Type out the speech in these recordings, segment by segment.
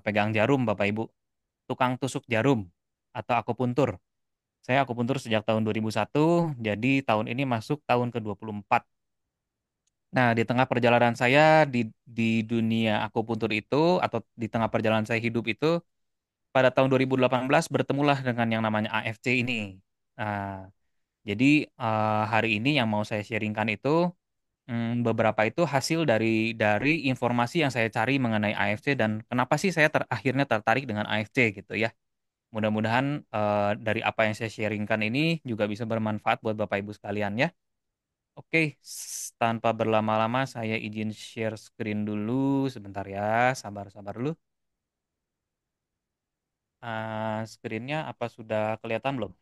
pegang jarum Bapak Ibu, tukang tusuk jarum atau akupuntur. Saya akupuntur sejak tahun 2001, jadi tahun ini masuk tahun ke-24. Nah, di tengah perjalanan saya di dunia akupuntur itu, atau di tengah perjalanan saya hidup itu, pada tahun 2018 bertemulah dengan yang namanya AFC ini. Nah, jadi hari ini yang mau saya sharingkan itu beberapa itu hasil dari informasi yang saya cari mengenai AFC dan kenapa sih saya akhirnya tertarik dengan AFC gitu ya. Mudah-mudahan dari apa yang saya sharingkan ini juga bisa bermanfaat buat Bapak Ibu sekalian ya. Oke, tanpa berlama-lama saya izin share screen dulu sebentar ya, sabar-sabar dulu. Screennya apa sudah kelihatan belum?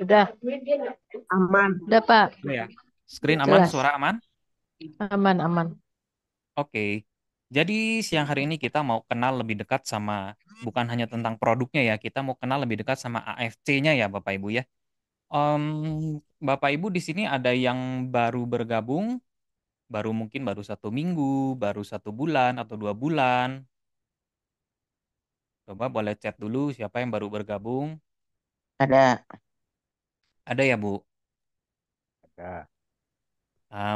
Udah, Aman. udah Pak, Udah ya. Screen aman, jelas, suara aman? aman, aman. Oke. Jadi siang hari ini kita mau kenal lebih dekat sama bukan hanya tentang produknya ya, kita mau kenal lebih dekat sama AFC-nya ya Bapak Ibu ya. Em, Bapak Ibu di sini ada yang baru bergabung, baru mungkin 1 minggu, baru 1 bulan atau 2 bulan. Coba boleh chat dulu siapa yang baru bergabung. Ada. Ada ya Bu? Ada.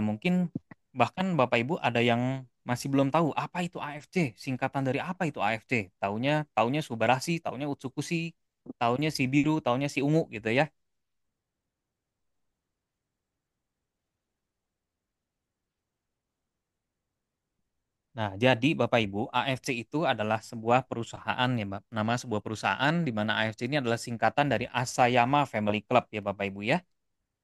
Mungkin bahkan Bapak Ibu ada yang masih belum tahu apa itu AFC, singkatan dari apa itu AFC. Taunya Subarashi, taunya Utsukushi, taunya si biru, taunya si ungu gitu ya. Nah, jadi Bapak Ibu, AFC itu adalah sebuah perusahaan ya, nama sebuah perusahaan di mana AFC ini adalah singkatan dari Asayama Family Club ya Bapak Ibu ya.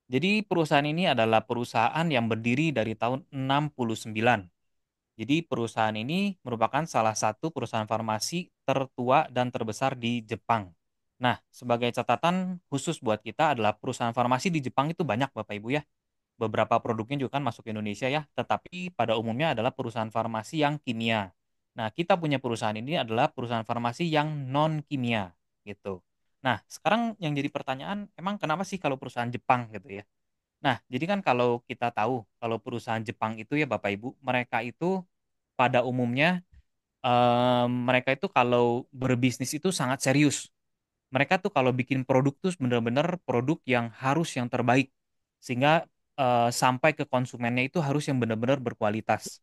Jadi perusahaan ini adalah perusahaan yang berdiri dari tahun 69. Jadi perusahaan ini merupakan salah satu perusahaan farmasi tertua dan terbesar di Jepang. Nah, sebagai catatan khusus buat kita adalah perusahaan farmasi di Jepang itu banyak Bapak Ibu ya. Beberapa produknya juga kan masuk ke Indonesia ya, tetapi pada umumnya adalah perusahaan farmasi yang kimia. Nah, kita punya perusahaan ini adalah perusahaan farmasi yang non kimia gitu. Nah, sekarang yang jadi pertanyaan, emang kenapa sih kalau perusahaan Jepang gitu ya? Nah, jadi kan kalau kita tahu kalau perusahaan Jepang itu ya Bapak Ibu, mereka itu pada umumnya mereka itu kalau berbisnis itu sangat serius. Mereka tuh kalau bikin produk tuh bener-bener produk yang harus yang terbaik. Sehingga sampai ke konsumennya itu harus yang benar-benar berkualitas.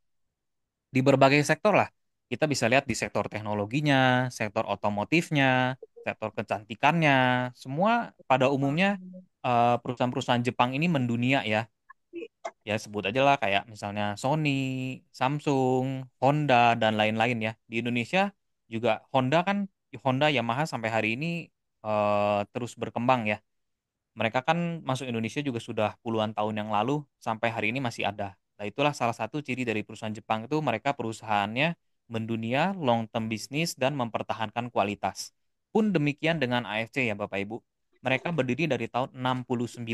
Di berbagai sektor lah. Kita bisa lihat di sektor teknologinya, sektor otomotifnya, sektor kecantikannya. Semua pada umumnya perusahaan-perusahaan Jepang ini mendunia ya. Ya sebut aja lah kayak misalnya Sony, Samsung, Honda dan lain-lain ya. Di Indonesia juga Honda Yamaha sampai hari ini terus berkembang ya. Mereka kan masuk Indonesia juga sudah puluhan tahun yang lalu sampai hari ini masih ada. Nah, itulah salah satu ciri dari perusahaan Jepang itu mereka perusahaannya mendunia, long term bisnis dan mempertahankan kualitas. Pun demikian dengan AFC ya Bapak Ibu. Mereka berdiri dari tahun 69.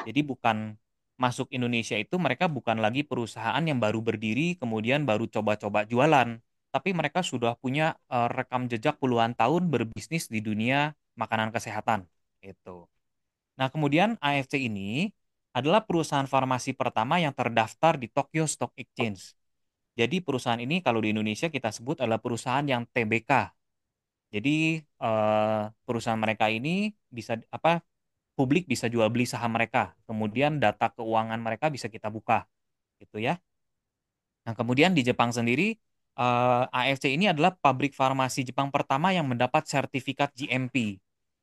Jadi bukan masuk Indonesia itu mereka bukan lagi perusahaan yang baru berdiri kemudian baru coba-coba jualan, tapi mereka sudah punya rekam jejak puluhan tahun berbisnis di dunia makanan kesehatan. Itu. Nah, kemudian AFC ini adalah perusahaan farmasi pertama yang terdaftar di Tokyo Stock Exchange. Jadi perusahaan ini kalau di Indonesia kita sebut adalah perusahaan yang TBK. Jadi perusahaan mereka ini bisa apa publik bisa jual beli saham mereka. Kemudian data keuangan mereka bisa kita buka gitu ya. Nah, kemudian di Jepang sendiri AFC ini adalah pabrik farmasi Jepang pertama yang mendapat sertifikat GMP.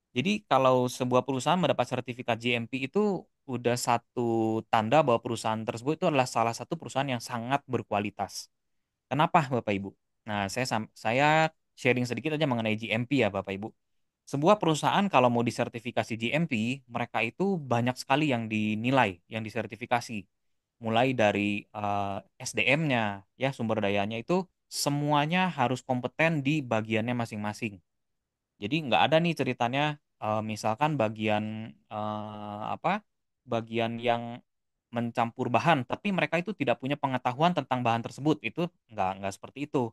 Jadi kalau sebuah perusahaan mendapat sertifikat GMP itu udah satu tanda bahwa perusahaan tersebut itu adalah salah satu perusahaan yang sangat berkualitas. Kenapa Bapak Ibu? Nah, saya sharing sedikit aja mengenai GMP ya Bapak Ibu. Sebuah perusahaan kalau mau disertifikasi GMP, mereka itu banyak sekali yang dinilai, yang disertifikasi. Mulai dari SDM-nya, ya sumber dayanya itu semuanya harus kompeten di bagiannya masing-masing. Jadi nggak ada nih ceritanya misalkan bagian bagian yang mencampur bahan, tapi mereka itu tidak punya pengetahuan tentang bahan tersebut. Itu nggak seperti itu.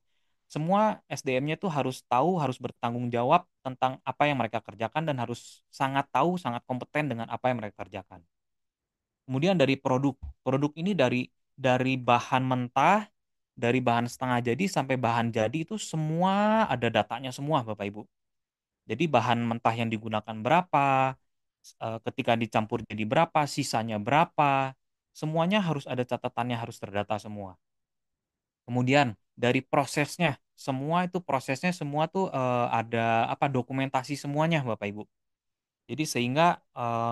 Semua SDM-nya itu harus tahu, harus bertanggung jawab tentang apa yang mereka kerjakan dan harus sangat tahu, sangat kompeten dengan apa yang mereka kerjakan. Kemudian dari produk, produk ini dari bahan mentah dari bahan setengah jadi sampai bahan jadi itu semua ada datanya semua Bapak Ibu. Jadi bahan mentah yang digunakan berapa, ketika dicampur jadi berapa, sisanya berapa, semuanya harus ada catatannya, harus terdata semua. Kemudian dari prosesnya, semua itu prosesnya semua tuh ada apa dokumentasi semuanya Bapak Ibu. Jadi sehingga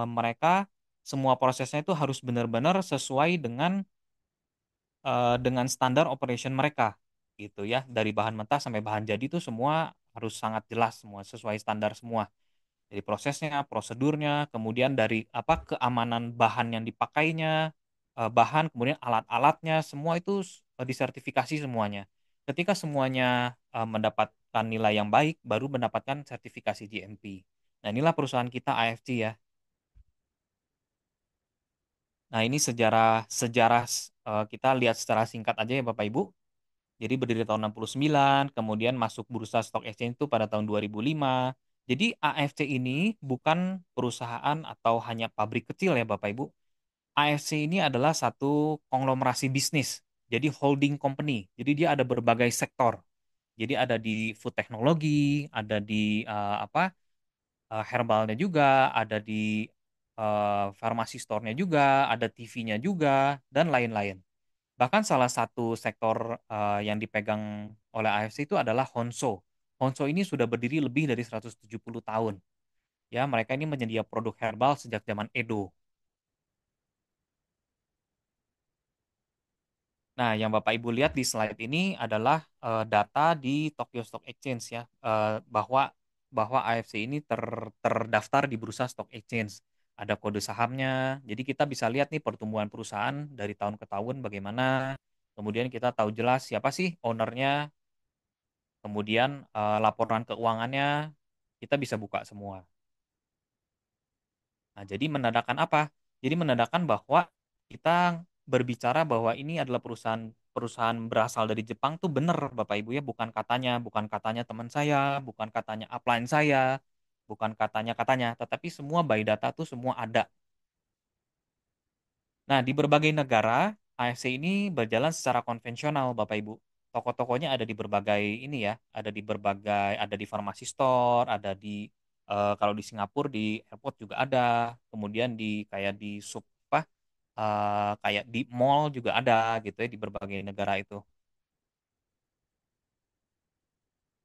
mereka semua prosesnya itu harus benar-benar sesuai dengan standar operation mereka gitu ya. Dari bahan mentah sampai bahan jadi itu semua harus sangat jelas semua sesuai standar semua. Dari prosesnya, prosedurnya, kemudian dari apa keamanan bahan yang dipakainya, bahan, kemudian alat-alatnya, semua itu disertifikasi semuanya. Ketika semuanya mendapatkan nilai yang baik, baru mendapatkan sertifikasi GMP. Nah, inilah perusahaan kita AFC ya. Nah, ini sejarah sejarah kita lihat secara singkat aja ya Bapak Ibu. Jadi berdiri tahun 69, kemudian masuk bursa stock exchange itu pada tahun 2005. Jadi AFC ini bukan perusahaan atau hanya pabrik kecil ya Bapak Ibu. AFC ini adalah satu konglomerasi bisnis. Jadi holding company. Jadi dia ada berbagai sektor. Jadi ada di food technology, ada di herbalnya juga, ada di pharmacy store-nya juga, ada TV-nya juga, dan lain-lain. Bahkan salah satu sektor yang dipegang oleh AFC itu adalah Honso. Honso ini sudah berdiri lebih dari 170 tahun. Ya, mereka ini menyedia produk herbal sejak zaman Edo. Nah, yang Bapak Ibu lihat di slide ini adalah data di Tokyo Stock Exchange ya, bahwa AFC ini terdaftar di bursa Stock Exchange. Ada kode sahamnya, jadi kita bisa lihat nih pertumbuhan perusahaan dari tahun ke tahun bagaimana. Kemudian kita tahu jelas siapa sih ownernya, kemudian laporan keuangannya kita bisa buka semua. Nah, jadi menandakan apa? Jadi menandakan bahwa kita berbicara bahwa ini adalah perusahaan perusahaan berasal dari Jepang tuh benar Bapak Ibu ya, bukan katanya teman saya, bukan katanya upline saya, bukan katanya, tetapi semua by data tuh semua ada. Nah, di berbagai negara, AFC ini berjalan secara konvensional, Bapak Ibu. Toko-tokonya ada di berbagai ini ya, ada di pharmacy store, ada di kalau di Singapura di airport juga ada, kemudian di kayak di sub apa, kayak di mall juga ada gitu ya di berbagai negara itu.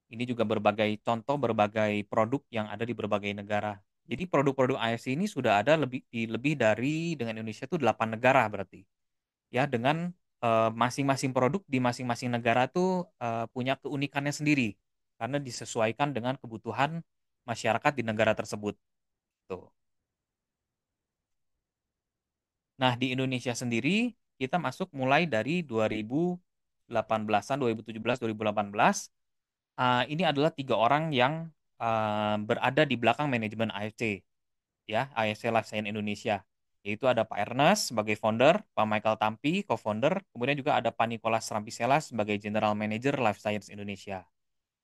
Ini juga berbagai contoh berbagai produk yang ada di berbagai negara. Jadi produk-produk AFC ini sudah ada lebih dari dengan Indonesia itu 8 negara berarti. Ya dengan masing-masing produk di masing-masing negara tuh punya keunikannya sendiri karena disesuaikan dengan kebutuhan masyarakat di negara tersebut. Tuh. Nah, di Indonesia sendiri kita masuk mulai dari 2018-an, 2017, 2018. Ini adalah 3 orang yang berada di belakang manajemen AFC, ya, AFC Life Science Indonesia. Yaitu ada Pak Ernest sebagai founder, Pak Michael Tampi co-founder, kemudian juga ada Pak Nicholas Rampisela sebagai General Manager Life Science Indonesia.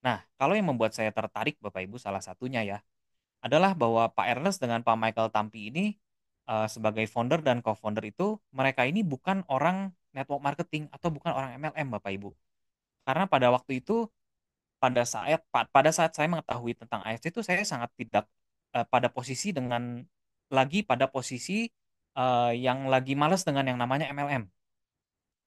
Nah, kalau yang membuat saya tertarik Bapak Ibu salah satunya ya, adalah bahwa Pak Ernest dengan Pak Michael Tampi ini sebagai founder dan co-founder itu, mereka ini bukan orang network marketing atau bukan orang MLM Bapak Ibu. Karena pada waktu itu pada saat saya mengetahui tentang AFC itu saya sangat tidak pada posisi yang lagi males dengan yang namanya MLM.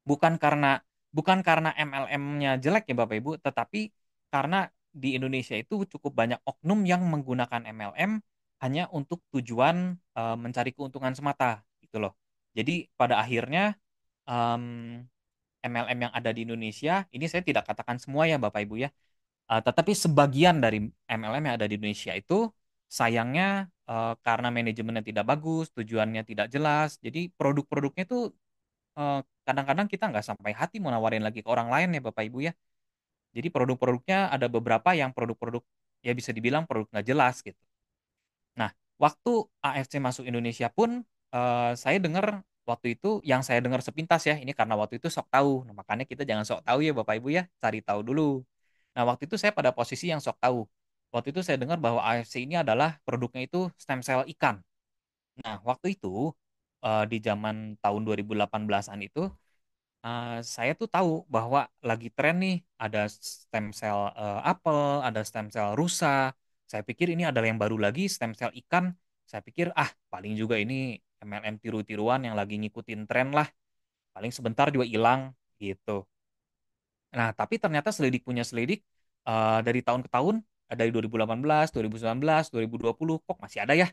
Bukan karena bukan karena MLM-nya jelek ya Bapak Ibu, tetapi karena di Indonesia itu cukup banyak oknum yang menggunakan MLM hanya untuk tujuan mencari keuntungan semata gitu loh. Jadi pada akhirnya em, MLM yang ada di Indonesia, ini saya tidak katakan semua ya Bapak Ibu ya, tetapi sebagian dari MLM yang ada di Indonesia itu sayangnya karena manajemennya tidak bagus, tujuannya tidak jelas, jadi produk-produknya itu kadang-kadang kita nggak sampai hati mau nawarin lagi ke orang lain ya Bapak Ibu ya. Jadi produk-produknya ada beberapa yang produk-produk ya bisa dibilang produk nggak jelas gitu. Nah, waktu AFC masuk Indonesia pun saya dengar waktu itu yang saya dengar sepintas ya, ini karena waktu itu sok tahu. Nah, makanya kita jangan sok tahu ya Bapak Ibu ya, cari tahu dulu. Nah, waktu itu saya pada posisi yang sok tahu. Waktu itu saya dengar bahwa AFC ini adalah produknya itu stem cell ikan. Nah, waktu itu di zaman tahun 2018-an itu Saya tuh tahu bahwa lagi tren nih ada stem cell apel, ada stem cell rusa. Saya pikir ini adalah yang baru lagi stem cell ikan. Saya pikir paling juga ini MLM tiru-tiruan yang lagi ngikutin tren lah. Paling sebentar juga hilang gitu. Nah, tapi ternyata selidik punya selidik dari tahun ke tahun, dari 2018, 2019, 2020 kok masih ada ya.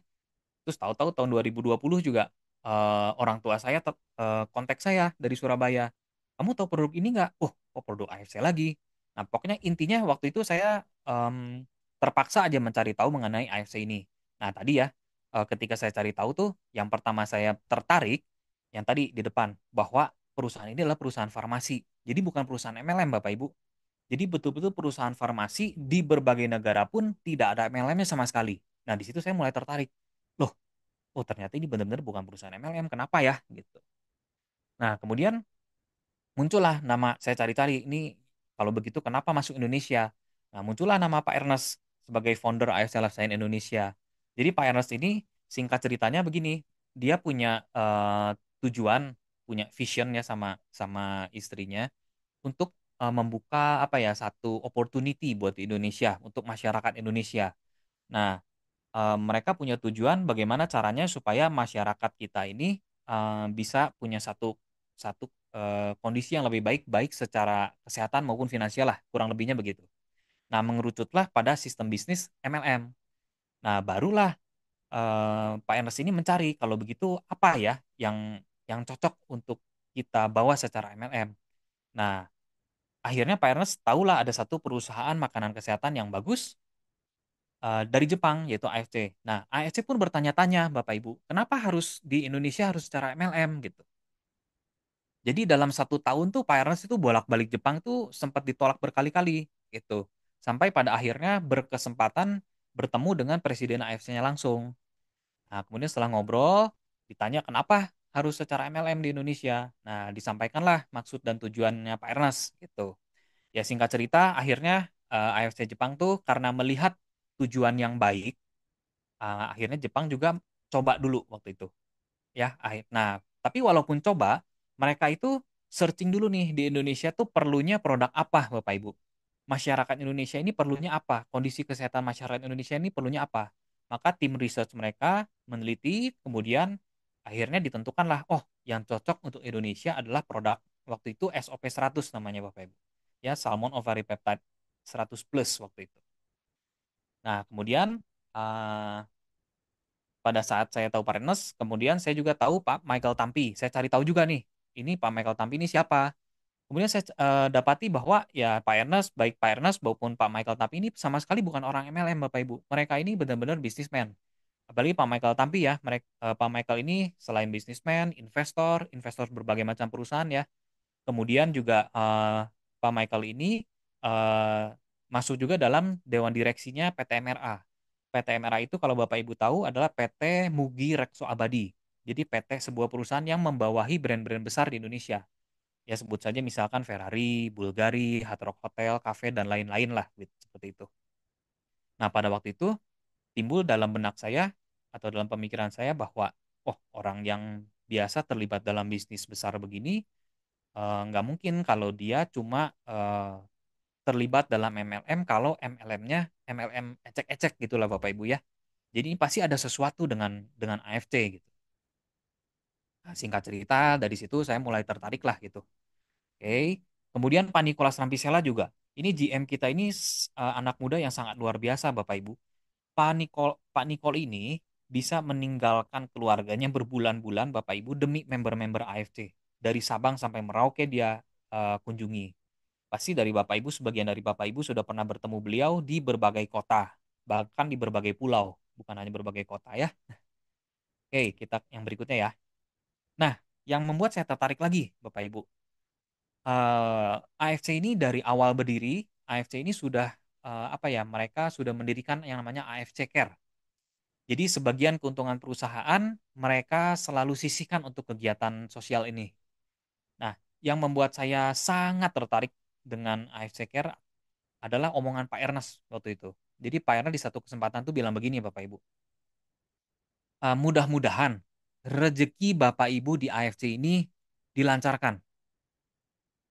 Terus tahu-tahu tahun 2020 juga orang tua saya kontak saya dari Surabaya. Kamu tahu produk ini nggak? Oh, kok produk AFC lagi? Nah, pokoknya intinya waktu itu saya terpaksa aja mencari tahu mengenai AFC ini. Nah, tadi ya, ketika saya cari tahu tuh, yang pertama saya tertarik, yang tadi di depan, bahwa perusahaan ini adalah perusahaan farmasi. Jadi bukan perusahaan MLM, Bapak Ibu. Jadi betul-betul perusahaan farmasi di berbagai negara pun tidak ada MLM-nya sama sekali. Nah, di situ saya mulai tertarik. Loh, oh ternyata ini benar-benar bukan perusahaan MLM, kenapa ya gitu. Nah, kemudian muncullah nama, saya cari-cari ini kalau begitu kenapa masuk Indonesia. Nah, muncullah nama Pak Ernest sebagai founder AFC Life Science Indonesia. Jadi Pak Ernest ini singkat ceritanya begini, dia punya tujuan, punya visionnya sama sama istrinya untuk membuka apa ya, satu opportunity buat Indonesia untuk masyarakat Indonesia. Nah, mereka punya tujuan bagaimana caranya supaya masyarakat kita ini bisa punya satu satu kondisi yang lebih baik, baik secara kesehatan maupun finansial lah, kurang lebihnya begitu. Nah, mengerucutlah pada sistem bisnis MLM. Nah, barulah Pak Ernest ini mencari kalau begitu apa ya yang cocok untuk kita bawa secara MLM. Nah, akhirnya Pak Ernest tahulah ada satu perusahaan makanan kesehatan yang bagus dari Jepang yaitu AFC. Nah, AFC pun bertanya-tanya Bapak Ibu, kenapa harus di Indonesia harus secara MLM gitu. Jadi dalam 1 tahun tuh Pak Ernest itu bolak-balik Jepang tuh sempat ditolak berkali-kali gitu. Sampai pada akhirnya berkesempatan bertemu dengan presiden AFC-nya langsung. Nah, kemudian setelah ngobrol, ditanya kenapa harus secara MLM di Indonesia. Nah, disampaikanlah maksud dan tujuannya Pak Ernest gitu. Ya singkat cerita, akhirnya AFC Jepang tuh karena melihat tujuan yang baik, akhirnya Jepang juga coba dulu waktu itu ya nah tapi walaupun coba mereka itu searching dulu nih di Indonesia tuh perlunya produk apa Bapak Ibu, masyarakat Indonesia ini perlunya apa, kondisi kesehatan masyarakat Indonesia ini perlunya apa. Maka tim research mereka meneliti, kemudian akhirnya ditentukanlah, oh yang cocok untuk Indonesia adalah produk waktu itu SOP 100 namanya Bapak Ibu, ya Salmon Ovary Peptide 100 plus waktu itu. Nah kemudian uh, pada saat saya tahu Pak Renes, kemudian saya juga tahu Pak Michael Tampi. Saya cari tahu juga nih, ini Pak Michael Tampi ini siapa. Kemudian saya dapati bahwa ya Pak Ernest, baik Pak Ernest maupun Pak Michael Tampi ini sama sekali bukan orang MLM Bapak Ibu. Mereka ini benar-benar bisnismen. Apalagi Pak Michael Tampi ya, Pak Michael ini selain bisnismen, investor, investor berbagai macam perusahaan ya. Kemudian juga Pak Michael ini eh, masuk juga dalam dewan direksinya PT MRA. PT MRA itu kalau Bapak Ibu tahu adalah PT Mugi Rekso Abadi. Jadi PT sebuah perusahaan yang membawahi brand-brand besar di Indonesia. Ya sebut saja misalkan Ferrari, Bulgari, Hard Rock Hotel, Cafe dan lain-lain lah gitu, seperti itu. Nah, pada waktu itu timbul dalam benak saya atau dalam pemikiran saya bahwa oh, orang yang biasa terlibat dalam bisnis besar begini nggak mungkin kalau dia cuma terlibat dalam MLM kalau MLM-nya MLM ecek-ecek gitulah Bapak Ibu ya. Jadi ini pasti ada sesuatu dengan AFC gitu. Nah, singkat cerita dari situ saya mulai tertarik lah gitu. Oke. Kemudian Pak Nicholas Rampisella juga. Ini GM kita ini anak muda yang sangat luar biasa Bapak Ibu. Pak Nicole ini bisa meninggalkan keluarganya berbulan-bulan Bapak Ibu demi member-member AFC. Dari Sabang sampai Merauke dia kunjungi. Pasti dari Bapak Ibu, sebagian dari Bapak Ibu sudah pernah bertemu beliau di berbagai kota, bahkan di berbagai pulau, bukan hanya berbagai kota ya. Oke, kita yang berikutnya ya. Nah, yang membuat saya tertarik lagi, Bapak Ibu, AFC ini dari awal berdiri, AFC ini sudah apa ya? Mereka sudah mendirikan yang namanya AFC Care. Jadi sebagian keuntungan perusahaan mereka selalu sisihkan untuk kegiatan sosial ini. Nah, yang membuat saya sangat tertarik dengan AFC Care adalah omongan Pak Ernest waktu itu. Jadi Pak Ernest di satu kesempatan tuh bilang begini Bapak Ibu, mudah-mudahan rezeki Bapak Ibu di AFC ini dilancarkan.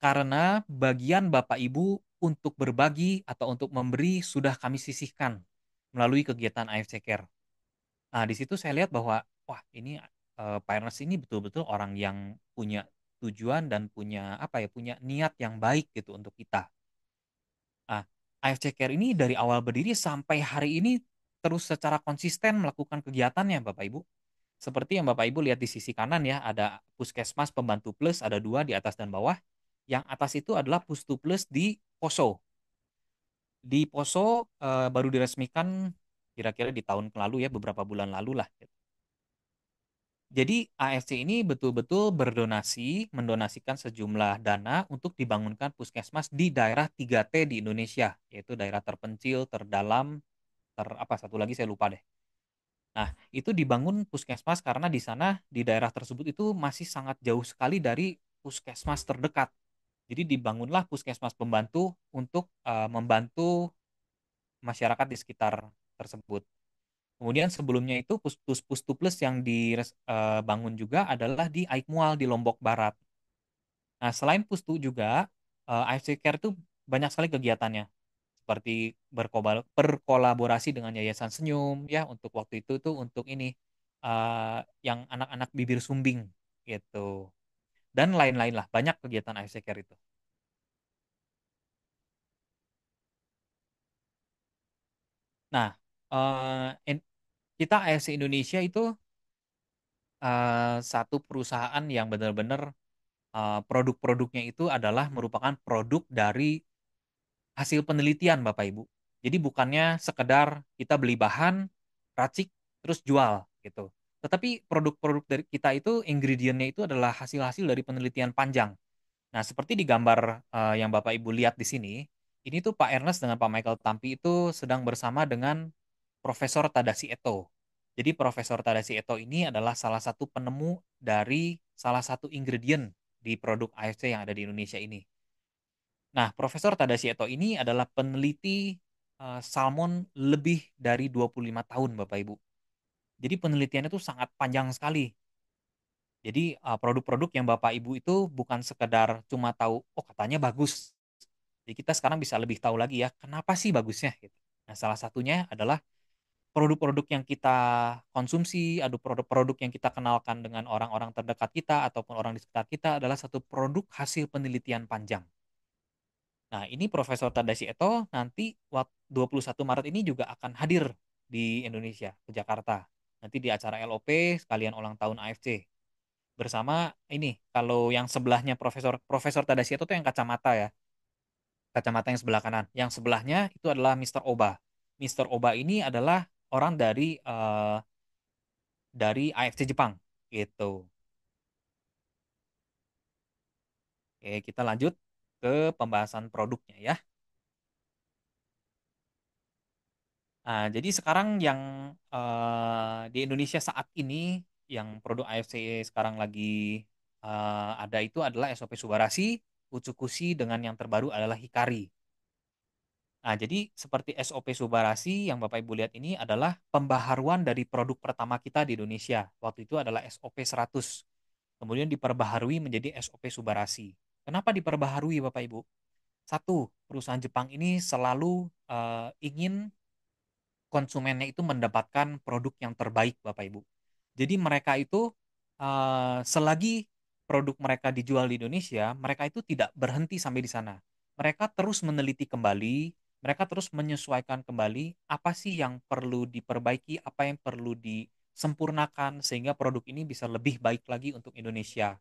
Karena bagian Bapak Ibu untuk berbagi atau untuk memberi sudah kami sisihkan melalui kegiatan AFC Care. Nah, di situ saya lihat bahwa wah ini Pak Ernest ini betul-betul orang yang punya tujuan dan punya apa ya, punya niat yang baik gitu untuk kita. Nah, AFC Care ini dari awal berdiri sampai hari ini terus secara konsisten melakukan kegiatannya, Bapak Ibu. Seperti yang Bapak Ibu lihat di sisi kanan ya, ada Puskesmas Pembantu Plus, ada dua di atas dan bawah. Yang atas itu adalah Pustu Plus di Poso. Di Poso baru diresmikan kira-kira di tahun lalu ya, beberapa bulan lalu lah. Jadi AFC ini betul-betul berdonasi, mendonasikan sejumlah dana untuk dibangunkan puskesmas di daerah 3T di Indonesia, yaitu daerah terpencil, terdalam, apa satu lagi saya lupa deh. Nah, itu dibangun puskesmas karena di sana di daerah tersebut itu masih sangat jauh sekali dari puskesmas terdekat. Jadi dibangunlah puskesmas pembantu untuk membantu masyarakat di sekitar tersebut. Kemudian sebelumnya itu Pustuplus yang dibangun juga adalah di Aikmual di Lombok Barat. Nah, selain Pustu juga AFC Care itu banyak sekali kegiatannya seperti berkolaborasi dengan Yayasan Senyum ya untuk waktu itu tuh untuk ini yang anak-anak bibir sumbing gitu. Dan lain-lain lah, banyak kegiatan AFC Care itu. Nah, kita AFC Indonesia itu satu perusahaan yang benar-benar produk-produknya itu adalah merupakan produk dari hasil penelitian Bapak Ibu. Jadi bukannya sekedar kita beli bahan, racik, terus jual gitu. Tetapi produk-produk dari kita itu ingredientnya itu adalah hasil-hasil dari penelitian panjang. Nah, seperti di gambar yang Bapak Ibu lihat di sini, ini tuh Pak Ernest dengan Pak Michael Tampi itu sedang bersama dengan Profesor Tadashi Eto. Jadi Profesor Tadashi Eto ini adalah salah satu penemu dari salah satu ingredient di produk AFC yang ada di Indonesia ini. Nah, Profesor Tadashi Eto ini adalah peneliti salmon lebih dari 25 tahun, Bapak Ibu. Jadi penelitiannya itu sangat panjang sekali. Jadi produk-produk yang Bapak Ibu itu bukan sekedar cuma tahu, oh katanya bagus. Jadi kita sekarang bisa lebih tahu lagi ya, kenapa sih bagusnya gitu. Nah, salah satunya adalah produk-produk yang kita konsumsi, ada produk-produk yang kita kenalkan dengan orang-orang terdekat kita ataupun orang di sekitar kita adalah satu produk hasil penelitian panjang. Nah, ini Profesor Tadashi Eto nanti 21 Maret ini juga akan hadir di Indonesia, ke Jakarta. Nanti di acara LOP sekalian ulang tahun AFC. Bersama ini, kalau yang sebelahnya Profesor Profesor Tadashi Eto itu yang kacamata ya. Kacamata yang sebelah kanan. Yang sebelahnya itu adalah Mr. Oba. Mr. Oba ini adalah orang dari AFC Jepang gitu. Oke, kita lanjut ke pembahasan produknya ya. Nah, jadi sekarang yang di Indonesia saat ini yang produk AFC sekarang lagi ada itu adalah SOP Subarasi, Utsukushi dengan yang terbaru adalah Hikari. Nah, jadi seperti SOP Subarasi yang Bapak Ibu lihat ini adalah pembaharuan dari produk pertama kita di Indonesia. Waktu itu adalah SOP 100. Kemudian diperbaharui menjadi SOP Subarasi. Kenapa diperbaharui Bapak Ibu? Satu, perusahaan Jepang ini selalu ingin konsumennya itu mendapatkan produk yang terbaik, Bapak Ibu. Jadi mereka itu selagi produk mereka dijual di Indonesia, mereka itu tidak berhenti sampai di sana. Mereka terus meneliti kembali, mereka terus menyesuaikan kembali apa sih yang perlu diperbaiki, apa yang perlu disempurnakan sehingga produk ini bisa lebih baik lagi untuk Indonesia.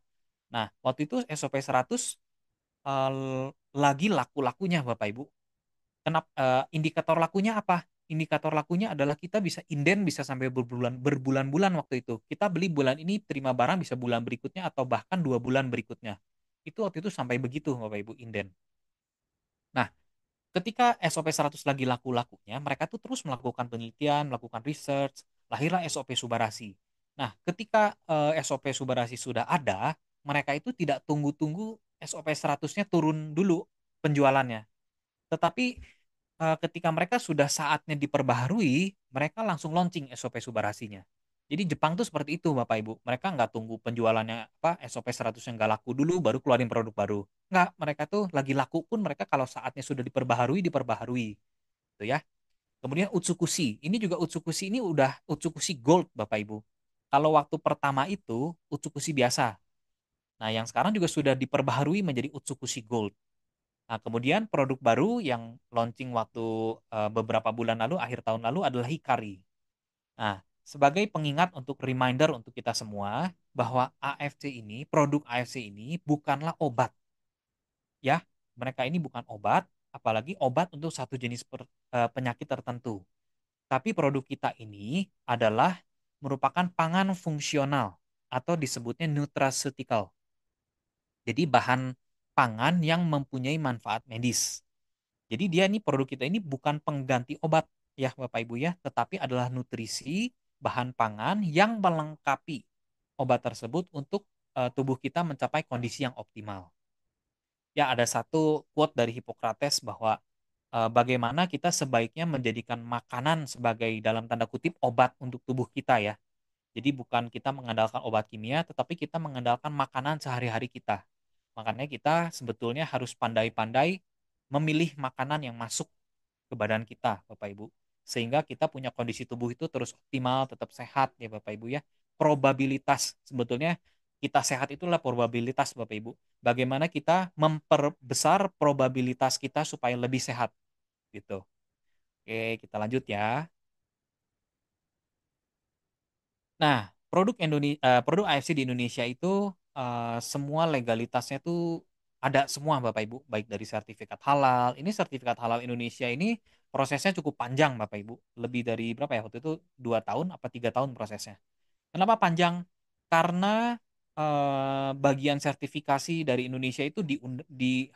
Nah, waktu itu SOP 100 lagi laku-lakunya Bapak Ibu. Kenapa indikator lakunya apa? Indikator lakunya adalah kita bisa inden bisa sampai berbulan-bulan waktu itu. Kita beli bulan ini terima barang bisa bulan berikutnya atau bahkan 2 bulan berikutnya. Itu waktu itu sampai begitu Bapak Ibu inden. Nah, ketika SOP 100 lagi laku-lakunya, mereka tuh terus melakukan penelitian, melakukan research, lahirlah SOP Subarasi. Nah, ketika SOP Subarasi sudah ada, mereka itu tidak tunggu-tunggu SOP 100-nya turun dulu penjualannya. Tetapi ketika mereka sudah saatnya diperbaharui, mereka langsung launching SOP Subarasinya. Jadi Jepang tuh seperti itu Bapak Ibu. Mereka nggak tunggu penjualannya apa SOP 100 yang nggak laku dulu baru keluarin produk baru. Nggak, mereka tuh lagi laku pun mereka kalau saatnya sudah diperbaharui, diperbaharui. Gitu ya. Kemudian Utsukushi. Ini juga Utsukushi ini udah Utsukushi Gold Bapak Ibu. Kalau waktu pertama itu Utsukushi biasa. Nah, yang sekarang juga sudah diperbaharui menjadi Utsukushi Gold. Nah, kemudian produk baru yang launching waktu beberapa bulan lalu, akhir tahun lalu adalah Hikari. Nah, sebagai pengingat untuk reminder untuk kita semua bahwa AFC ini, produk AFC ini bukanlah obat, ya. Mereka ini bukan obat, apalagi obat untuk satu jenis penyakit tertentu. Tapi produk kita ini adalah merupakan pangan fungsional atau disebutnya nutraceutical. Jadi bahan pangan yang mempunyai manfaat medis. Jadi dia ini produk kita ini bukan pengganti obat ya Bapak Ibu ya, tetapi adalah nutrisi bahan pangan yang melengkapi obat tersebut untuk tubuh kita mencapai kondisi yang optimal. Ya ada satu quote dari Hippocrates bahwa bagaimana kita sebaiknya menjadikan makanan sebagai dalam tanda kutip obat untuk tubuh kita ya. Jadi bukan kita mengandalkan obat kimia, tetapi kita mengandalkan makanan sehari-hari kita. Makanya kita sebetulnya harus pandai-pandai memilih makanan yang masuk ke badan kita, Bapak Ibu. Sehingga kita punya kondisi tubuh itu terus optimal, tetap sehat ya Bapak Ibu ya. Probabilitas sebetulnya kita sehat itulah probabilitas Bapak Ibu. Bagaimana kita memperbesar probabilitas kita supaya lebih sehat gitu. Oke, kita lanjut ya. Nah, produk AFC di Indonesia itu semua legalitasnya tuh ada semua Bapak Ibu, baik dari sertifikat halal. Ini sertifikat halal Indonesia ini prosesnya cukup panjang Bapak Ibu. Lebih dari berapa ya waktu itu 2 tahun apa 3 tahun prosesnya. Kenapa panjang? Karena bagian sertifikasi dari Indonesia itu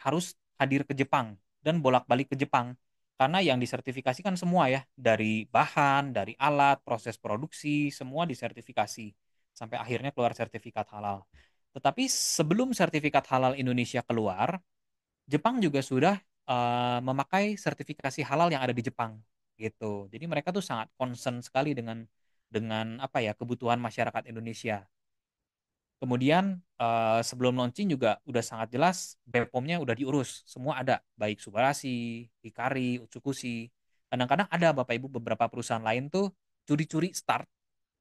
harus hadir ke Jepang dan bolak-balik ke Jepang. Karena yang disertifikasikan semua ya, dari bahan, dari alat, proses produksi, semua disertifikasi. Sampai akhirnya keluar sertifikat halal. Tetapi sebelum sertifikat halal Indonesia keluar, Jepang juga sudah memakai sertifikasi halal yang ada di Jepang gitu. Jadi mereka tuh sangat concern sekali dengan apa ya kebutuhan masyarakat Indonesia. Kemudian sebelum launching juga udah sangat jelas BPOM-nya udah diurus, semua ada, baik Subarasi, Hikari, Utsukushi. Kadang-kadang ada Bapak Ibu beberapa perusahaan lain tuh curi-curi start.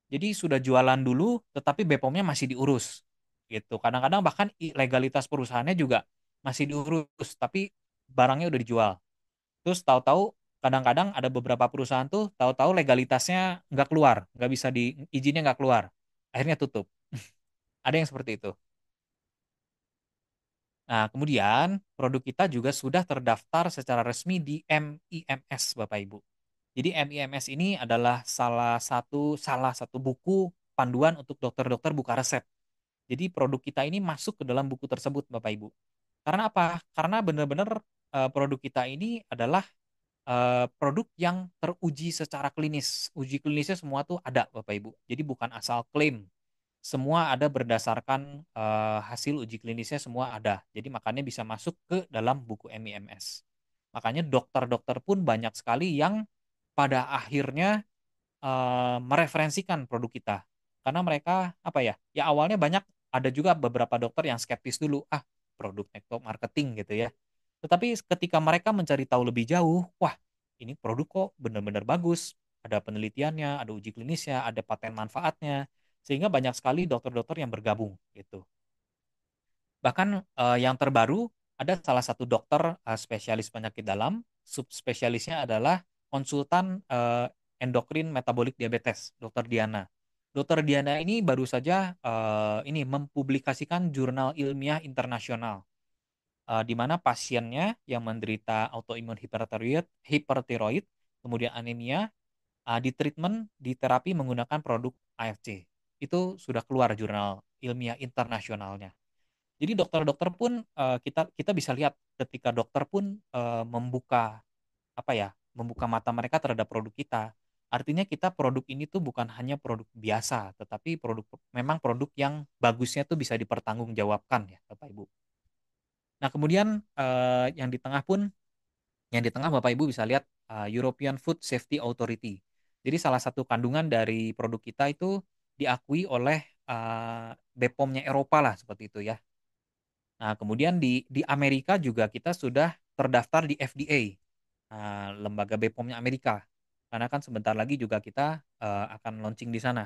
Jadi sudah jualan dulu tetapi BPOM-nya masih diurus. Gitu. Kadang-kadang bahkan legalitas perusahaannya juga masih diurus tapi barangnya udah dijual. Terus tahu-tahu kadang-kadang ada beberapa perusahaan tuh tahu-tahu legalitasnya nggak keluar, nggak bisa izinnya nggak keluar. Akhirnya tutup. Ada yang seperti itu. Nah, kemudian produk kita juga sudah terdaftar secara resmi di MIMS, Bapak Ibu. Jadi MIMS ini adalah salah satu buku panduan untuk dokter-dokter buka resep. Jadi produk kita ini masuk ke dalam buku tersebut, Bapak Ibu. Karena apa? Karena benar-benar produk kita ini adalah produk yang teruji secara klinis. Uji klinisnya semua tuh ada, Bapak Ibu. Jadi bukan asal klaim, semua ada berdasarkan hasil uji klinisnya semua ada. Jadi makanya bisa masuk ke dalam buku MIMS. Makanya dokter-dokter pun banyak sekali yang pada akhirnya mereferensikan produk kita. Karena mereka apa ya? Ya awalnya banyak ada juga beberapa dokter yang skeptis dulu, produk network marketing gitu ya. Tetapi ketika mereka mencari tahu lebih jauh, wah, ini produk kok benar-benar bagus. Ada penelitiannya, ada uji klinisnya, ada paten manfaatnya. Sehingga banyak sekali dokter-dokter yang bergabung gitu. Bahkan yang terbaru ada salah satu dokter spesialis penyakit dalam, subspesialisnya adalah konsultan endokrin metabolik diabetes, Dokter Diana. Dokter Diana ini baru saja ini mempublikasikan jurnal ilmiah internasional di mana pasiennya yang menderita autoimun hipertiroid, kemudian anemia, di terapi menggunakan produk AFC. Itu sudah keluar jurnal ilmiah internasionalnya. Jadi dokter-dokter pun kita kita bisa lihat ketika dokter pun membuka apa ya, membuka mata mereka terhadap produk kita. Artinya kita produk ini tuh bukan hanya produk biasa, tetapi memang produk yang bagusnya tuh bisa dipertanggungjawabkan ya, Bapak Ibu. Nah, kemudian yang di tengah Bapak Ibu bisa lihat European Food Safety Authority. Jadi salah satu kandungan dari produk kita itu diakui oleh BPOM-nya Eropa lah seperti itu ya. Nah, kemudian di Amerika juga kita sudah terdaftar di FDA, lembaga BPOM-nya Amerika. Karena kan sebentar lagi juga kita akan launching di sana.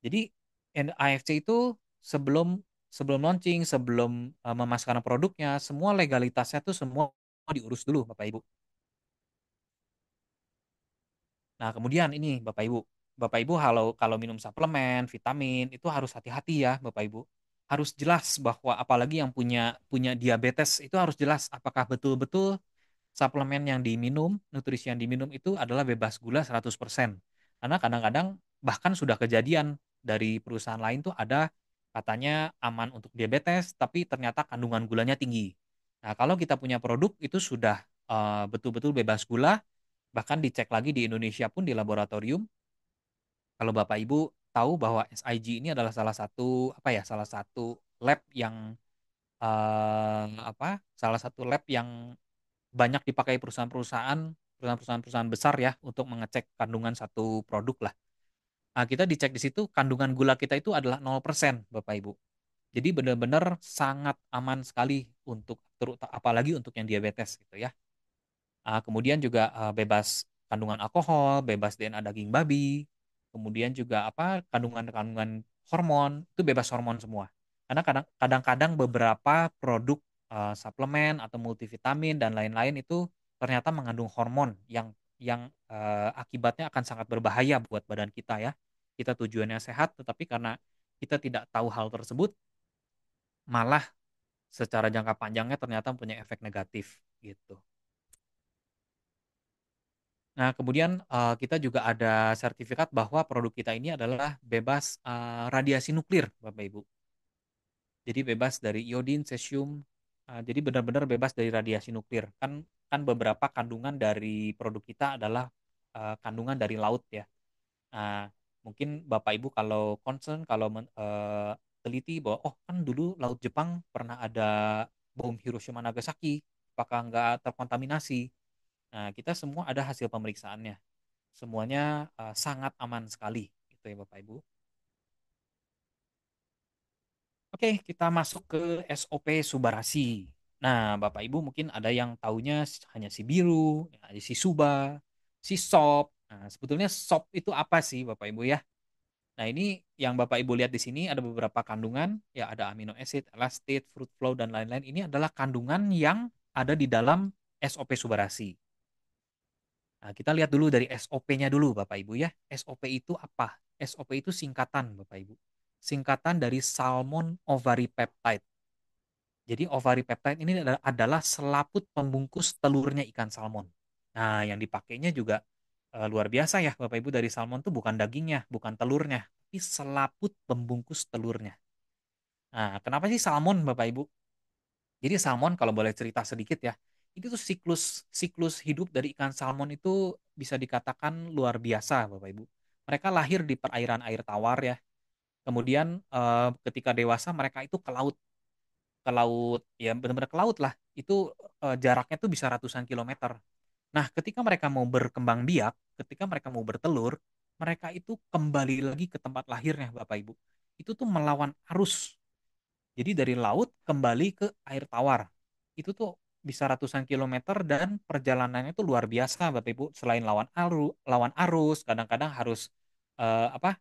Jadi AFC itu sebelum sebelum launching, sebelum memasarkan produknya, semua legalitasnya tuh semua diurus dulu, Bapak Ibu. Nah, kemudian ini Bapak Ibu. Bapak Ibu kalau kalau minum suplemen, vitamin itu harus hati-hati ya, Bapak Ibu. Harus jelas bahwa apalagi yang punya punya diabetes itu harus jelas apakah betul-betul suplemen yang diminum, nutrisi yang diminum itu adalah bebas gula 100%. Karena kadang-kadang bahkan sudah kejadian dari perusahaan lain tuh ada katanya aman untuk diabetes, tapi ternyata kandungan gulanya tinggi. Nah, kalau kita punya produk itu sudah betul-betul bebas gula, bahkan dicek lagi di Indonesia pun di laboratorium. Kalau Bapak Ibu tahu bahwa SIG ini adalah salah satu apa ya, salah satu lab yang salah satu lab yang banyak dipakai perusahaan-perusahaan besar ya untuk mengecek kandungan satu produk lah. Nah, kita dicek di situ kandungan gula kita itu adalah 0% Bapak Ibu. Jadi benar-benar sangat aman sekali untuk apalagi untuk yang diabetes gitu ya. Kemudian juga bebas kandungan alkohol, bebas DNA daging babi, kemudian juga kandungan-kandungan hormon itu bebas hormon semua. Karena kadang-kadang beberapa produk suplemen atau multivitamin dan lain-lain itu ternyata mengandung hormon yang akibatnya akan sangat berbahaya buat badan kita ya. Kita tujuannya sehat, tetapi karena kita tidak tahu hal tersebut, malah secara jangka panjangnya ternyata punya efek negatif gitu. Nah, kemudian kita juga ada sertifikat bahwa produk kita ini adalah bebas radiasi nuklir, Bapak Ibu. Jadi bebas dari iodin, cesium, jadi benar-benar bebas dari radiasi nuklir. Kan kan beberapa kandungan dari produk kita adalah kandungan dari laut ya. Nah, mungkin Bapak Ibu kalau concern, kalau teliti bahwa oh kan dulu Laut Jepang pernah ada bom Hiroshima Nagasaki, apakah nggak terkontaminasi? Nah, kita semua ada hasil pemeriksaannya. Semuanya sangat aman sekali, gitu ya Bapak Ibu. Oke, kita masuk ke SOP Subarasi. Nah, Bapak Ibu mungkin ada yang taunya hanya si biru, ada si Suba, si SOP. Nah, sebetulnya SOP itu apa sih Bapak Ibu ya? Nah, ini yang Bapak Ibu lihat di sini ada beberapa kandungan, ya ada amino acid, elastase, fruit flow, dan lain-lain. Ini adalah kandungan yang ada di dalam SOP Subarasi. Nah, kita lihat dulu dari SOP-nya dulu, Bapak Ibu ya. SOP itu apa? SOP itu singkatan, Bapak Ibu. Singkatan dari Salmon Ovary Peptide. Jadi ovary peptide ini adalah selaput pembungkus telurnya ikan salmon. Nah, yang dipakainya juga luar biasa ya, Bapak Ibu, dari salmon tuh bukan dagingnya, bukan telurnya, tapi selaput pembungkus telurnya. Nah, kenapa sih salmon, Bapak Ibu? Jadi salmon kalau boleh cerita sedikit ya, itu tuh siklus siklus hidup dari ikan salmon itu bisa dikatakan luar biasa, Bapak Ibu. Mereka lahir di perairan air tawar ya. Kemudian ketika dewasa mereka itu ke laut ya benar-benar ke laut lah. Itu jaraknya tuh bisa ratusan kilometer. Nah, ketika mereka mau berkembang biak, ketika mereka mau bertelur, mereka itu kembali lagi ke tempat lahirnya, Bapak Ibu. Itu tuh melawan arus. Jadi dari laut kembali ke air tawar. Itu tuh bisa ratusan kilometer dan perjalanannya itu luar biasa, Bapak Ibu. Selain lawan arus, kadang-kadang harus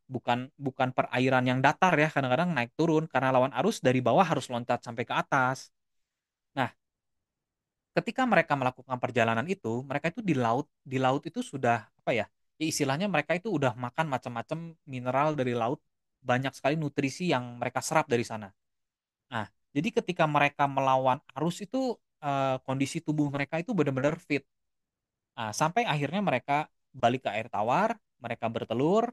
bukan bukan perairan yang datar ya, kadang-kadang naik turun karena lawan arus dari bawah harus loncat sampai ke atas. Nah, ketika mereka melakukan perjalanan itu, mereka itu di laut itu sudah apa ya? Ya istilahnya mereka itu udah makan macam-macam mineral dari laut, banyak sekali nutrisi yang mereka serap dari sana. Nah, jadi ketika mereka melawan arus itu kondisi tubuh mereka itu benar-benar fit. Nah, sampai akhirnya mereka balik ke air tawar, mereka bertelur.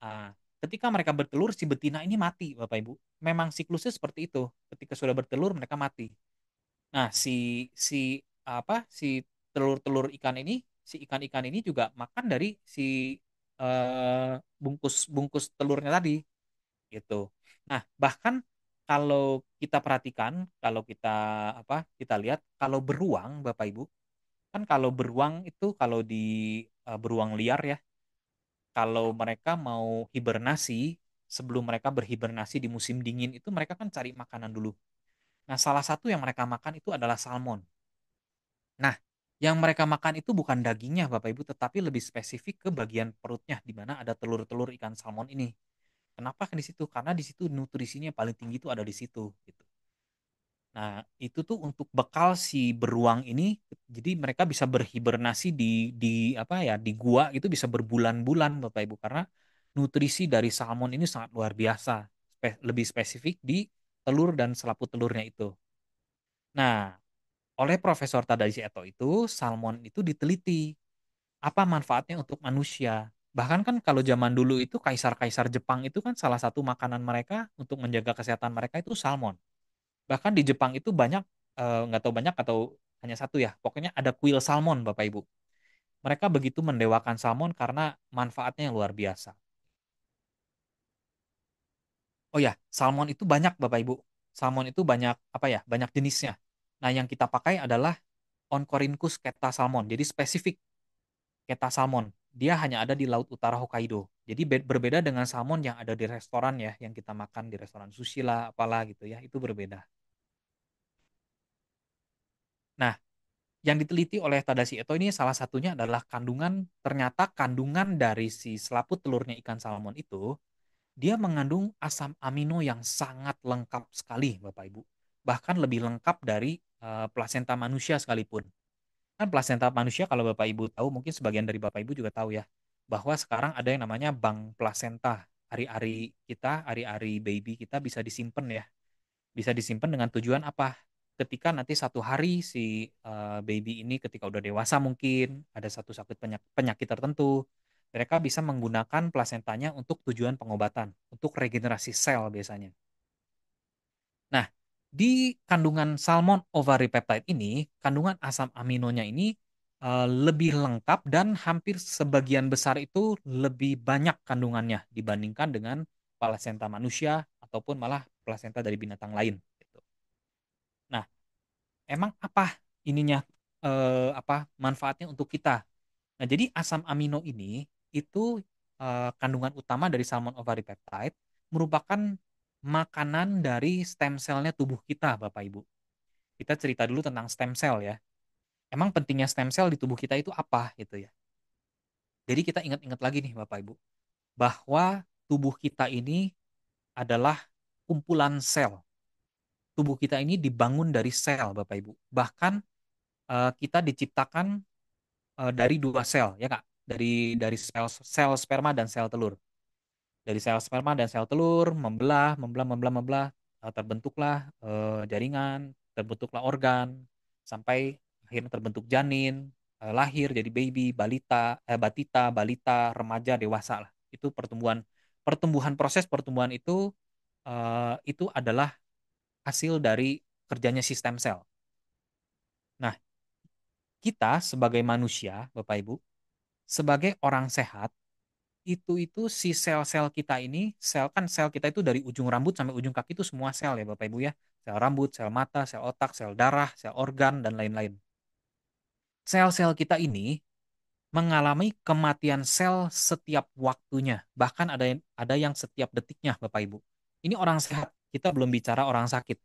Nah, ketika mereka bertelur, si betina ini mati, Bapak Ibu. Memang siklusnya seperti itu. Ketika sudah bertelur, mereka mati. Nah, si telur-telur ikan ini, si ikan-ikan ini juga makan dari si bungkus telurnya tadi gitu. Nah, bahkan kalau kita perhatikan, kalau kita lihat kalau beruang Bapak Ibu, kan kalau beruang itu kalau di beruang liar ya, kalau mereka mau hibernasi, sebelum mereka berhibernasi di musim dingin itu mereka kan cari makanan dulu. Nah, salah satu yang mereka makan itu adalah salmon. Nah, yang mereka makan itu bukan dagingnya Bapak Ibu, tetapi lebih spesifik ke bagian perutnya di mana ada telur-telur ikan salmon ini. Kenapa di situ? Karena di situ nutrisinya yang paling tinggi itu ada di situ gitu. Nah, itu tuh untuk bekal si beruang ini, jadi mereka bisa berhibernasi di apa ya, di gua itu bisa berbulan-bulan Bapak Ibu karena nutrisi dari salmon ini sangat luar biasa. Lebih spesifik di telur dan selaput telurnya itu. Nah, oleh Profesor Tadashi Eto itu, salmon itu diteliti apa manfaatnya untuk manusia. Bahkan kan kalau zaman dulu itu kaisar-kaisar Jepang itu kan salah satu makanan mereka untuk menjaga kesehatan mereka itu salmon. Bahkan di Jepang itu banyak, nggak tahu banyak atau hanya satu ya, pokoknya ada kuil salmon Bapak Ibu. Mereka begitu mendewakan salmon karena manfaatnya yang luar biasa. Oh ya, salmon itu banyak Bapak Ibu. Salmon itu banyak apa ya? Banyak jenisnya. Nah, yang kita pakai adalah Oncorhynchus keta salmon. Jadi spesifik keta salmon. Dia hanya ada di Laut Utara Hokkaido. Jadi berbeda dengan salmon yang ada di restoran ya, yang kita makan di restoran sushi lah, apalah gitu ya, itu berbeda. Nah, yang diteliti oleh Tadashi Eto ini salah satunya adalah ternyata kandungan dari si selaput telurnya ikan salmon itu, dia mengandung asam amino yang sangat lengkap sekali, Bapak Ibu. Bahkan lebih lengkap dari plasenta manusia sekalipun. Kan plasenta manusia kalau Bapak Ibu tahu, mungkin sebagian dari Bapak Ibu juga tahu ya, bahwa sekarang ada yang namanya bank plasenta. Ari-ari kita, ari-ari baby kita bisa disimpan ya. Bisa disimpan dengan tujuan apa? Ketika nanti satu hari si baby ini ketika udah dewasa mungkin ada satu sakit penyakit tertentu, mereka bisa menggunakan plasentanya untuk tujuan pengobatan, untuk regenerasi sel biasanya. Nah, di kandungan salmon ovary peptide ini, kandungan asam aminonya ini lebih lengkap dan hampir sebagian besar itu lebih banyak kandungannya dibandingkan dengan plasenta manusia ataupun malah plasenta dari binatang lain. Gitu. Nah, emang apa ininya apa manfaatnya untuk kita? Nah, jadi asam amino ini itu kandungan utama dari salmon ovary peptide merupakan makanan dari stem cell-nya tubuh kita, Bapak Ibu. Kita cerita dulu tentang stem cell ya. Emang pentingnya stem cell di tubuh kita itu apa gitu ya. Jadi kita ingat-ingat lagi nih Bapak Ibu, bahwa tubuh kita ini adalah kumpulan sel. Tubuh kita ini dibangun dari sel, Bapak Ibu. Bahkan kita diciptakan dari dua sel, ya Kak. Dari sel sperma dan sel telur. Dari sel sperma dan sel telur membelah, membelah, membelah, membelah, terbentuklah jaringan, terbentuklah organ, sampai akhirnya terbentuk janin, lahir jadi baby, batita, balita, remaja, dewasa lah. Itu proses pertumbuhan itu adalah hasil dari kerjanya sistem sel. Nah, kita sebagai manusia, Bapak Ibu, sebagai orang sehat, itu si sel-sel kita ini, sel kita itu dari ujung rambut sampai ujung kaki itu semua sel ya Bapak Ibu ya. Sel rambut, sel mata, sel otak, sel darah, sel organ dan lain-lain. Sel-sel kita ini mengalami kematian sel setiap waktunya, bahkan ada yang setiap detiknya Bapak Ibu. Ini orang sehat, kita belum bicara orang sakit.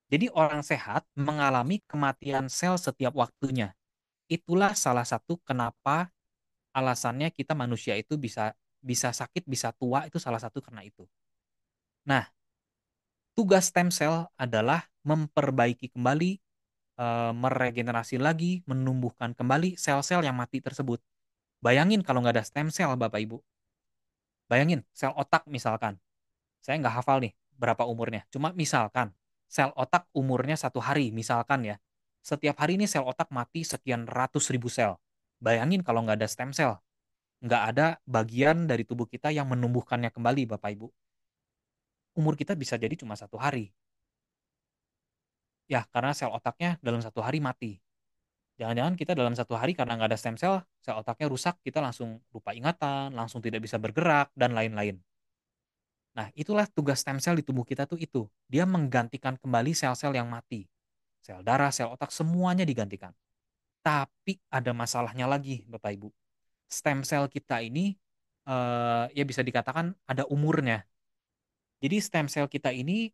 Jadi orang sehat mengalami kematian sel setiap waktunya. Itulah salah satu kenapa alasannya kita manusia itu bisa bisa sakit, bisa tua itu salah satu karena itu. Nah, tugas stem cell adalah memperbaiki kembali, meregenerasi lagi, menumbuhkan kembali sel-sel yang mati tersebut. Bayangin kalau nggak ada stem cell, Bapak Ibu. Bayangin, sel otak misalkan. Saya nggak hafal nih berapa umurnya. Cuma misalkan, sel otak umurnya 1 hari, misalkan ya. Setiap hari ini sel otak mati sekian ratus ribu sel. Bayangin kalau nggak ada stem cell. Nggak ada bagian dari tubuh kita yang menumbuhkannya kembali, Bapak Ibu. Umur kita bisa jadi cuma 1 hari. Ya, karena sel otaknya dalam 1 hari mati. Jangan-jangan kita dalam 1 hari karena nggak ada stem cell, sel otaknya rusak, kita langsung lupa ingatan, langsung tidak bisa bergerak, dan lain-lain. Nah, itulah tugas stem cell di tubuh kita tuh itu. Dia menggantikan kembali sel-sel yang mati. Sel darah, sel otak, semuanya digantikan. Tapi ada masalahnya lagi, Bapak Ibu. Stem cell kita ini ya bisa dikatakan ada umurnya. Jadi stem cell kita ini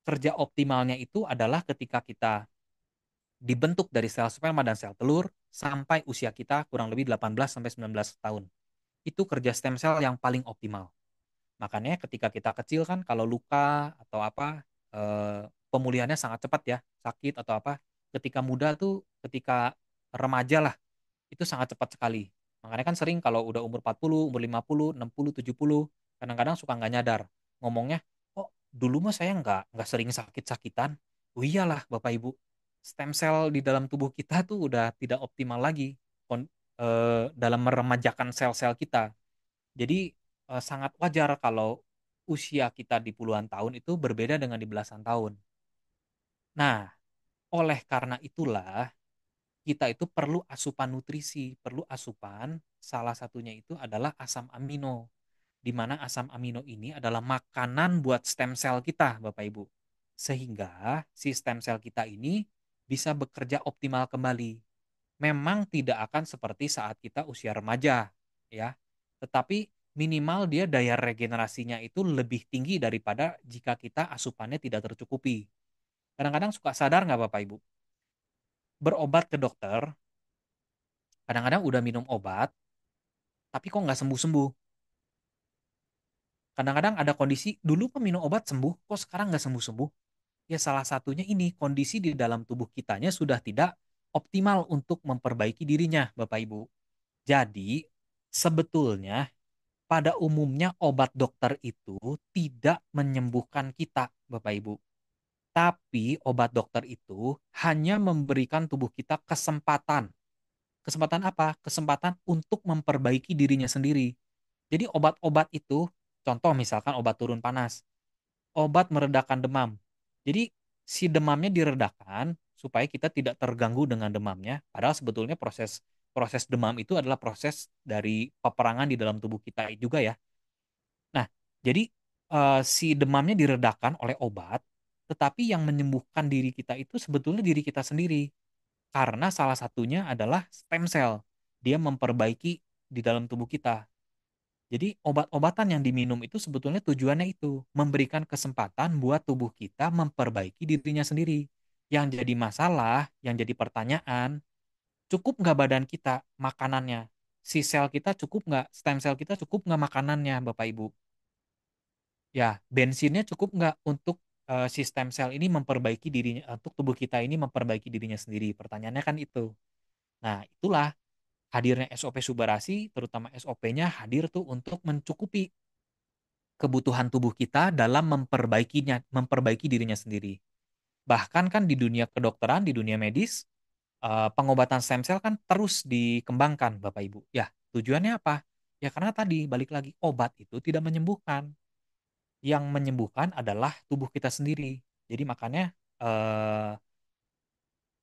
kerja optimalnya itu adalah ketika kita dibentuk dari sel sperma dan sel telur sampai usia kita kurang lebih 18 sampai 19 tahun. Itu kerja stem cell yang paling optimal. Makanya ketika kita kecil kan kalau luka atau apa pemulihannya sangat cepat ya, sakit atau apa. Ketika muda tuh, ketika remaja lah, itu sangat cepat sekali. Makanya kan sering kalau udah umur 40, umur 50, 60, 70, kadang-kadang suka nggak nyadar. Ngomongnya, oh dulu mah saya nggak sering sakit-sakitan. Oh iyalah Bapak Ibu, stem cell di dalam tubuh kita tuh udah tidak optimal lagi dalam meremajakan sel-sel kita. Jadi sangat wajar kalau usia kita di puluhan tahun itu berbeda dengan di belasan tahun. Nah, oleh karena itulah kita itu perlu asupan nutrisi, perlu asupan, salah satunya itu adalah asam amino, di mana asam amino ini adalah makanan buat stem cell kita, Bapak Ibu. Sehingga si stem cell kita ini bisa bekerja optimal kembali. Memang tidak akan seperti saat kita usia remaja, ya. Tetapi minimal dia daya regenerasinya itu lebih tinggi daripada jika kita asupannya tidak tercukupi. Kadang-kadang suka sadar nggak Bapak Ibu? Berobat ke dokter, kadang-kadang udah minum obat, tapi kok nggak sembuh-sembuh. Kadang-kadang ada kondisi, dulu minum obat sembuh, kok sekarang nggak sembuh-sembuh. Ya salah satunya ini, kondisi di dalam tubuh kitanya sudah tidak optimal untuk memperbaiki dirinya, Bapak Ibu. Jadi, sebetulnya pada umumnya obat dokter itu tidak menyembuhkan kita, Bapak Ibu. Tapi obat dokter itu hanya memberikan tubuh kita kesempatan. Kesempatan apa? Kesempatan untuk memperbaiki dirinya sendiri. Jadi obat-obat itu, contoh misalkan obat turun panas, obat meredakan demam. Jadi si demamnya diredakan supaya kita tidak terganggu dengan demamnya. Padahal sebetulnya proses proses demam itu adalah proses dari peperangan di dalam tubuh kita juga ya. Nah, jadi si demamnya diredakan oleh obat, tetapi yang menyembuhkan diri kita itu sebetulnya diri kita sendiri. Karena salah satunya adalah stem cell. Dia memperbaiki di dalam tubuh kita. Jadi obat-obatan yang diminum itu sebetulnya tujuannya itu memberikan kesempatan buat tubuh kita memperbaiki dirinya sendiri. Yang jadi masalah, yang jadi pertanyaan, cukup nggak badan kita makanannya? Si sel kita cukup nggak, stem cell kita cukup nggak makanannya, Bapak Ibu? Ya, bensinnya cukup nggak untuk si stem cell ini memperbaiki dirinya, untuk tubuh kita ini memperbaiki dirinya sendiri? Pertanyaannya kan itu. Nah, itulah hadirnya SOP Subarasi, terutama SOP-nya hadir tuh untuk mencukupi kebutuhan tubuh kita dalam memperbaiki dirinya sendiri. Bahkan kan di dunia kedokteran, di dunia medis, pengobatan stem cell kan terus dikembangkan, Bapak Ibu. Ya, tujuannya apa? Ya karena tadi balik lagi obat itu tidak menyembuhkan. Yang menyembuhkan adalah tubuh kita sendiri. Jadi makanya eh,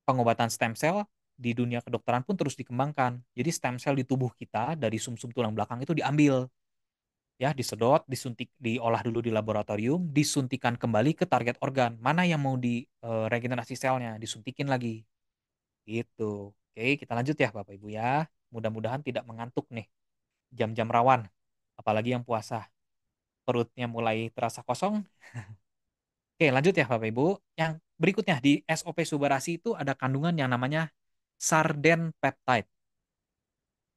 pengobatan stem cell di dunia kedokteran pun terus dikembangkan. Jadi stem cell di tubuh kita dari sumsum tulang belakang itu diambil, ya disedot, disuntik, diolah dulu di laboratorium, disuntikan kembali ke target organ. Mana yang mau di regenerasi selnya, disuntikin lagi. Gitu. Oke, kita lanjut ya Bapak Ibu ya. Mudah-mudahan tidak mengantuk nih jam-jam rawan, apalagi yang puasa. Perutnya mulai terasa kosong. Oke, lanjut ya Bapak Ibu. Yang berikutnya di SOP Subarasi itu ada kandungan yang namanya sarden peptide.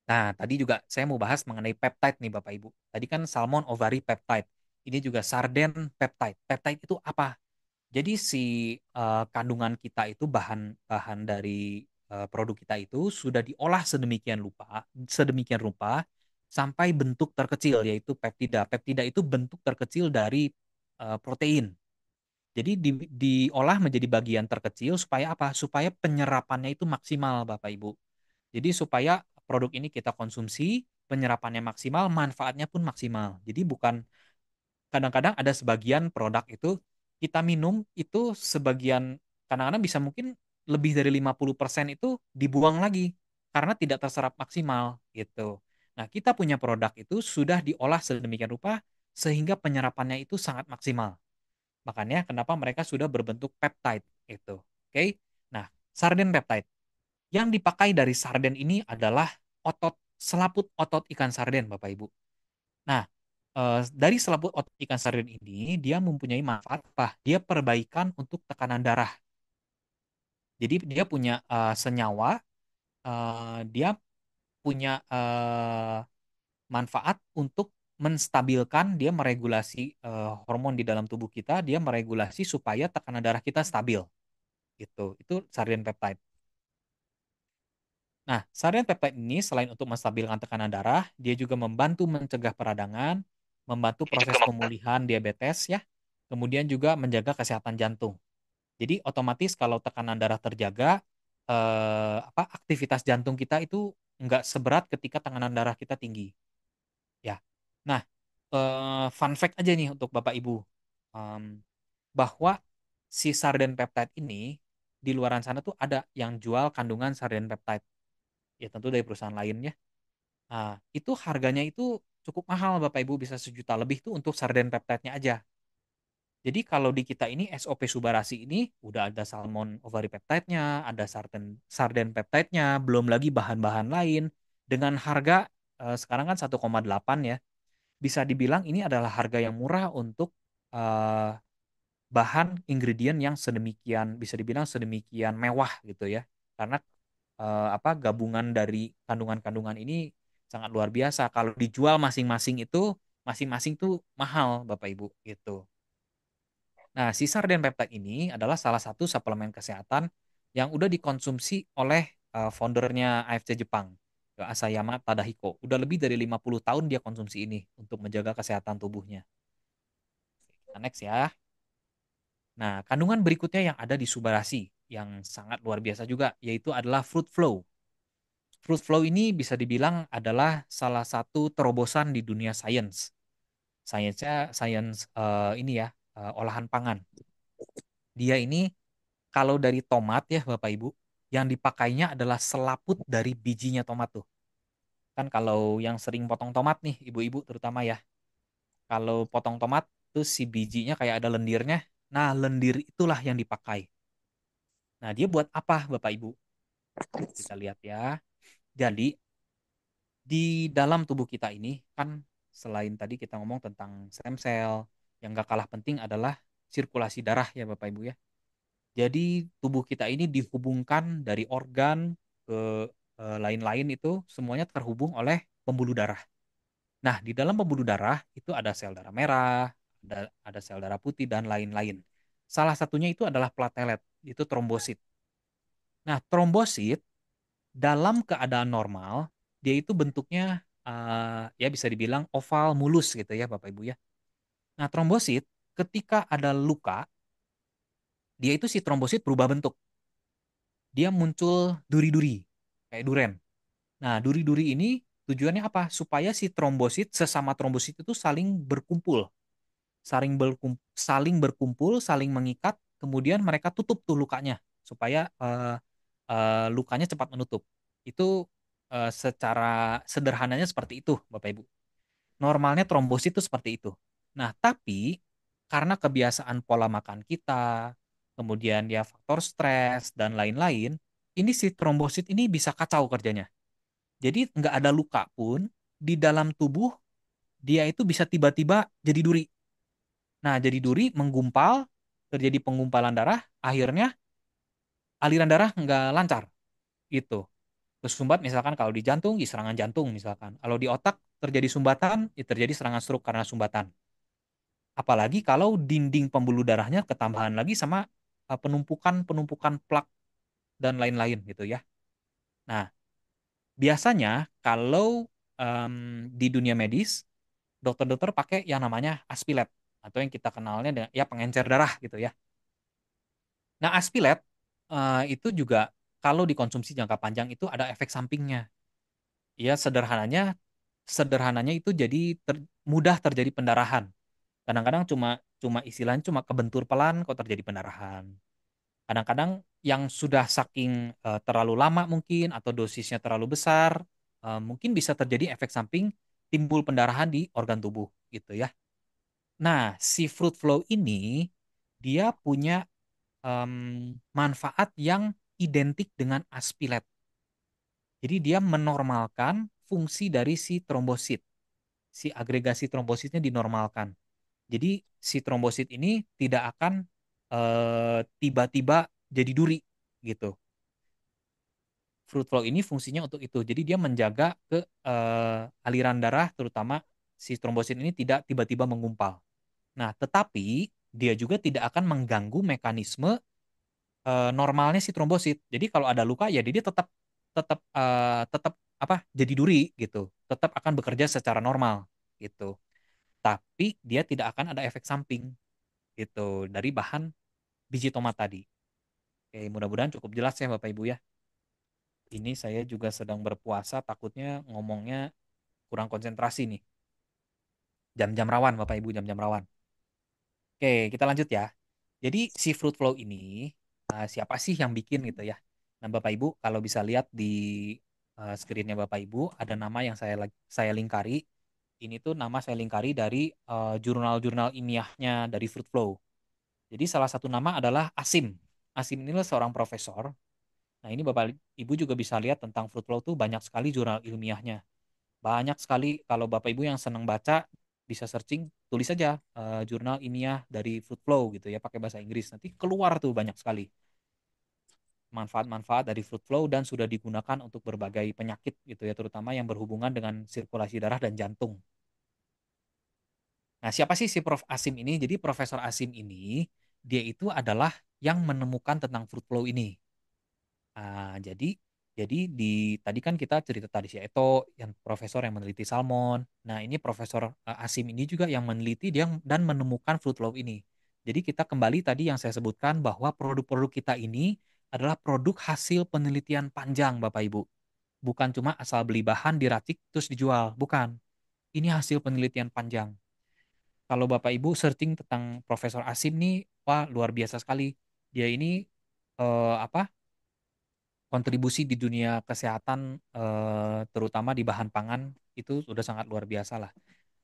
Nah, tadi juga saya mau bahas mengenai peptide nih Bapak Ibu. Tadi kan salmon ovary peptide. Ini juga sarden peptide. Peptide itu apa? Jadi si kandungan kita itu bahan dari produk kita itu sudah diolah sedemikian rupa sampai bentuk terkecil yaitu peptida. Peptida itu bentuk terkecil dari protein. Jadi diolah menjadi bagian terkecil supaya apa? Supaya penyerapannya itu maksimal Bapak Ibu. Jadi supaya produk ini kita konsumsi, penyerapannya maksimal, manfaatnya pun maksimal. Jadi bukan, kadang-kadang ada sebagian produk itu kita minum itu sebagian, kadang-kadang bisa mungkin lebih dari 50% itu dibuang lagi karena tidak terserap maksimal gitu. Nah, kita punya produk itu sudah diolah sedemikian rupa sehingga penyerapannya itu sangat maksimal. Makanya kenapa mereka sudah berbentuk peptide itu. Oke. Nah, sarden peptide. Yang dipakai dari sarden ini adalah selaput otot ikan sarden, Bapak Ibu. Nah, Dari selaput otot ikan sarden ini dia mempunyai manfaat apa? Dia perbaikan untuk tekanan darah. Jadi dia punya senyawa, dia punya manfaat untuk menstabilkan, dia meregulasi hormon di dalam tubuh kita, dia meregulasi supaya tekanan darah kita stabil gitu. Itu sarden peptide. Nah, sarden peptide ini selain untuk menstabilkan tekanan darah, dia juga membantu mencegah peradangan, membantu Dia proses juga pemulihan diabetes ya, kemudian juga menjaga kesehatan jantung. Jadi otomatis kalau tekanan darah terjaga, aktivitas jantung kita itu nggak seberat ketika tekanan darah kita tinggi. Ya. Nah, fun fact aja nih untuk Bapak Ibu, Em, bahwa si sarden peptide ini di luaran sana tuh ada yang jual kandungan sarden peptide. Ya tentu dari perusahaan lain ya. Nah, itu harganya itu cukup mahal Bapak Ibu, bisa 1 juta lebih tuh untuk sarden peptide-nya aja. Jadi kalau di kita ini SOP Subarasi ini udah ada salmon ovary peptide-nya, ada sarden peptide-nya, belum lagi bahan-bahan lain dengan harga sekarang kan 1,8 ya. Bisa dibilang ini adalah harga yang murah untuk eh, bahan ingredient yang sedemikian, bisa dibilang sedemikian mewah gitu ya. Karena gabungan dari kandungan-kandungan ini sangat luar biasa. Kalau dijual masing-masing itu masing-masing tuh mahal Bapak Ibu gitu. Nah, si sarden peptide ini adalah salah satu suplemen kesehatan yang udah dikonsumsi oleh foundernya AFC Jepang, Asayama Tadahiko. Udah lebih dari 50 tahun dia konsumsi ini untuk menjaga kesehatan tubuhnya. Kita next ya. Nah, kandungan berikutnya yang ada di Subarasi yang sangat luar biasa juga, yaitu adalah fruit flow. Fruit flow ini bisa dibilang adalah salah satu terobosan di dunia sains. Sainsnya sains ini ya, olahan pangan. Dia ini kalau dari tomat ya Bapak Ibu, yang dipakainya adalah selaput dari bijinya tomat tuh. Kan kalau yang sering potong tomat nih, ibu-ibu terutama ya. Kalau potong tomat tuh si bijinya kayak ada lendirnya. Nah, lendir itulah yang dipakai. Nah, dia buat apa Bapak Ibu? Kita lihat ya. Jadi, di dalam tubuh kita ini kan selain tadi kita ngomong tentang stem cell, yang gak kalah penting adalah sirkulasi darah ya Bapak Ibu ya. Jadi tubuh kita ini dihubungkan dari organ ke lain-lain itu semuanya terhubung oleh pembuluh darah. Nah, di dalam pembuluh darah itu ada sel darah merah, ada sel darah putih dan lain-lain. Salah satunya itu adalah platelet, itu trombosit. Nah, trombosit dalam keadaan normal dia itu bentuknya ya bisa dibilang oval mulus gitu ya Bapak Ibu ya. Nah, trombosit ketika ada luka, dia itu si trombosit berubah bentuk. Dia muncul duri-duri kayak duren. Nah, duri-duri ini tujuannya apa? Supaya si trombosit sesama trombosit itu saling berkumpul, saling mengikat, kemudian mereka tutup tuh lukanya supaya lukanya cepat menutup. Itu secara sederhananya seperti itu, Bapak Ibu. Normalnya trombosit itu seperti itu. Nah, tapi karena kebiasaan pola makan kita, kemudian ya faktor stres dan lain-lain, ini si trombosit ini bisa kacau kerjanya. Jadi nggak ada luka pun di dalam tubuh dia itu bisa tiba-tiba jadi duri. Nah, jadi duri menggumpal, terjadi penggumpalan darah, akhirnya aliran darah nggak lancar gitu. Tersumbat misalkan kalau di jantung, di serangan jantung misalkan. Kalau di otak terjadi sumbatan, ya terjadi serangan stroke karena sumbatan. Apalagi kalau dinding pembuluh darahnya ketambahan lagi sama penumpukan-penumpukan plak dan lain-lain gitu ya. Nah, biasanya kalau di dunia medis, dokter-dokter pakai yang namanya aspilet atau yang kita kenalnya dengan ya pengencer darah gitu ya. Nah, aspilet itu juga kalau dikonsumsi jangka panjang itu ada efek sampingnya. Ya, sederhananya itu jadi mudah terjadi pendarahan. Kadang-kadang cuma cuma istilahnya cuma kebentur pelan kok terjadi pendarahan. Kadang-kadang yang sudah saking terlalu lama mungkin atau dosisnya terlalu besar, mungkin bisa terjadi efek samping timbul pendarahan di organ tubuh gitu ya. Nah, si fruit flow ini dia punya manfaat yang identik dengan aspilet. Jadi dia menormalkan fungsi dari si trombosit. si agregasi trombositnya dinormalkan. Jadi si trombosit ini tidak akan tiba-tiba jadi duri gitu. Fruit flow ini fungsinya untuk itu. Jadi dia menjaga aliran darah, terutama si trombosit ini tidak tiba-tiba mengumpal. Nah, tetapi dia juga tidak akan mengganggu mekanisme normalnya si trombosit. Jadi kalau ada luka ya dia tetap tetap tetap apa? Jadi duri gitu. Tetap akan bekerja secara normal gitu. Tapi dia tidak akan ada efek samping gitu dari bahan biji tomat tadi. Oke, mudah-mudahan cukup jelas ya Bapak Ibu ya. Ini saya juga sedang berpuasa, takutnya ngomongnya kurang konsentrasi nih. Jam-jam rawan Bapak Ibu, jam-jam rawan. Oke, kita lanjut ya. Jadi si fruit flow ini siapa sih yang bikin gitu ya? Nah, Bapak Ibu kalau bisa lihat di screen-nya Bapak Ibu ada nama yang saya lingkari. Ini tuh nama saya lingkari dari jurnal-jurnal ilmiahnya dari fruit flow. Jadi salah satu nama adalah Asim. Asim ini adalah seorang profesor. Nah, ini Bapak Ibu juga bisa lihat tentang fruit flow tuh banyak sekali jurnal ilmiahnya. Banyak sekali kalau Bapak Ibu yang senang baca bisa searching, tulis saja jurnal ilmiah dari fruit flow gitu ya pakai bahasa Inggris. Nanti keluar tuh banyak sekali manfaat-manfaat dari fruit flow dan sudah digunakan untuk berbagai penyakit gitu ya, terutama yang berhubungan dengan sirkulasi darah dan jantung. Nah, siapa sih si Prof Asim ini? Jadi Profesor Asim ini dia itu adalah yang menemukan tentang fruit flow ini. Jadi di tadi kan kita cerita tadi si Eto yang profesor yang meneliti salmon. Nah, ini Profesor Asim ini juga yang meneliti dia dan menemukan fruit flow ini. Jadi kita kembali tadi yang saya sebutkan bahwa produk-produk kita ini adalah produk hasil penelitian panjang Bapak Ibu. Bukan cuma asal beli bahan diracik terus dijual, bukan. Ini hasil penelitian panjang. Kalau Bapak Ibu searching tentang Profesor Asim nih, wah luar biasa sekali. Dia ini apa? Kontribusi di dunia kesehatan terutama di bahan pangan itu sudah sangat luar biasa lah.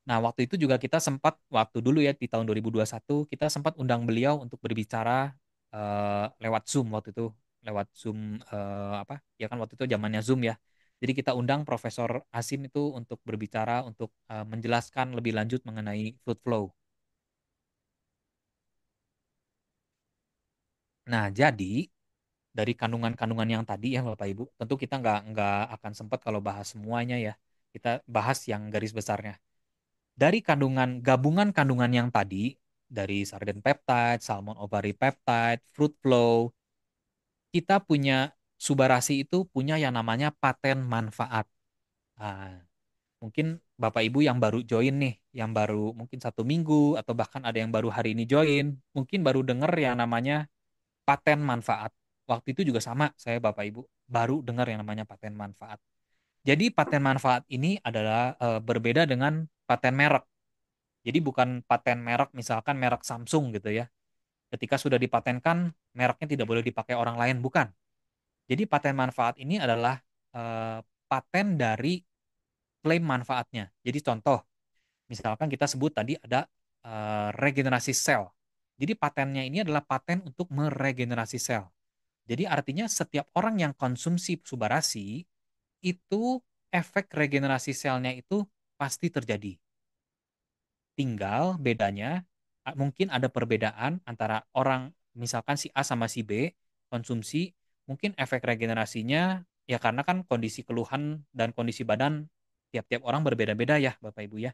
Nah, waktu itu juga kita sempat waktu dulu ya di tahun 2021 kita sempat undang beliau untuk berbicara lewat Zoom waktu itu, lewat Zoom apa? Ya kan waktu itu zamannya Zoom ya. Jadi kita undang Profesor Asim itu untuk berbicara untuk menjelaskan lebih lanjut mengenai food flow. Nah, jadi dari kandungan-kandungan yang tadi ya Bapak Ibu, tentu kita nggak akan sempat kalau bahas semuanya ya. Kita bahas yang garis besarnya. Dari kandungan gabungan kandungan yang tadi, dari sarden peptide, salmon ovary peptide, fruit flow, kita punya Subarasi itu punya yang namanya paten manfaat. Nah, mungkin Bapak Ibu yang baru join nih, yang baru mungkin 1 minggu atau bahkan ada yang baru hari ini join, mungkin baru dengar yang namanya paten manfaat. Waktu itu juga sama, saya Bapak Ibu baru dengar yang namanya paten manfaat. Jadi paten manfaat ini adalah berbeda dengan paten merek. Jadi bukan paten merek, misalkan merek Samsung gitu ya. Ketika sudah dipatenkan, mereknya tidak boleh dipakai orang lain, bukan. Jadi paten manfaat ini adalah paten dari klaim manfaatnya. Jadi contoh, misalkan kita sebut tadi ada regenerasi sel. Jadi patennya ini adalah paten untuk meregenerasi sel. Jadi artinya setiap orang yang konsumsi Subarasi itu efek regenerasi selnya itu pasti terjadi. Tinggal bedanya mungkin ada perbedaan antara orang misalkan si A sama si B konsumsi mungkin efek regenerasinya ya karena kan kondisi keluhan dan kondisi badan tiap-tiap orang berbeda-beda ya Bapak Ibu ya.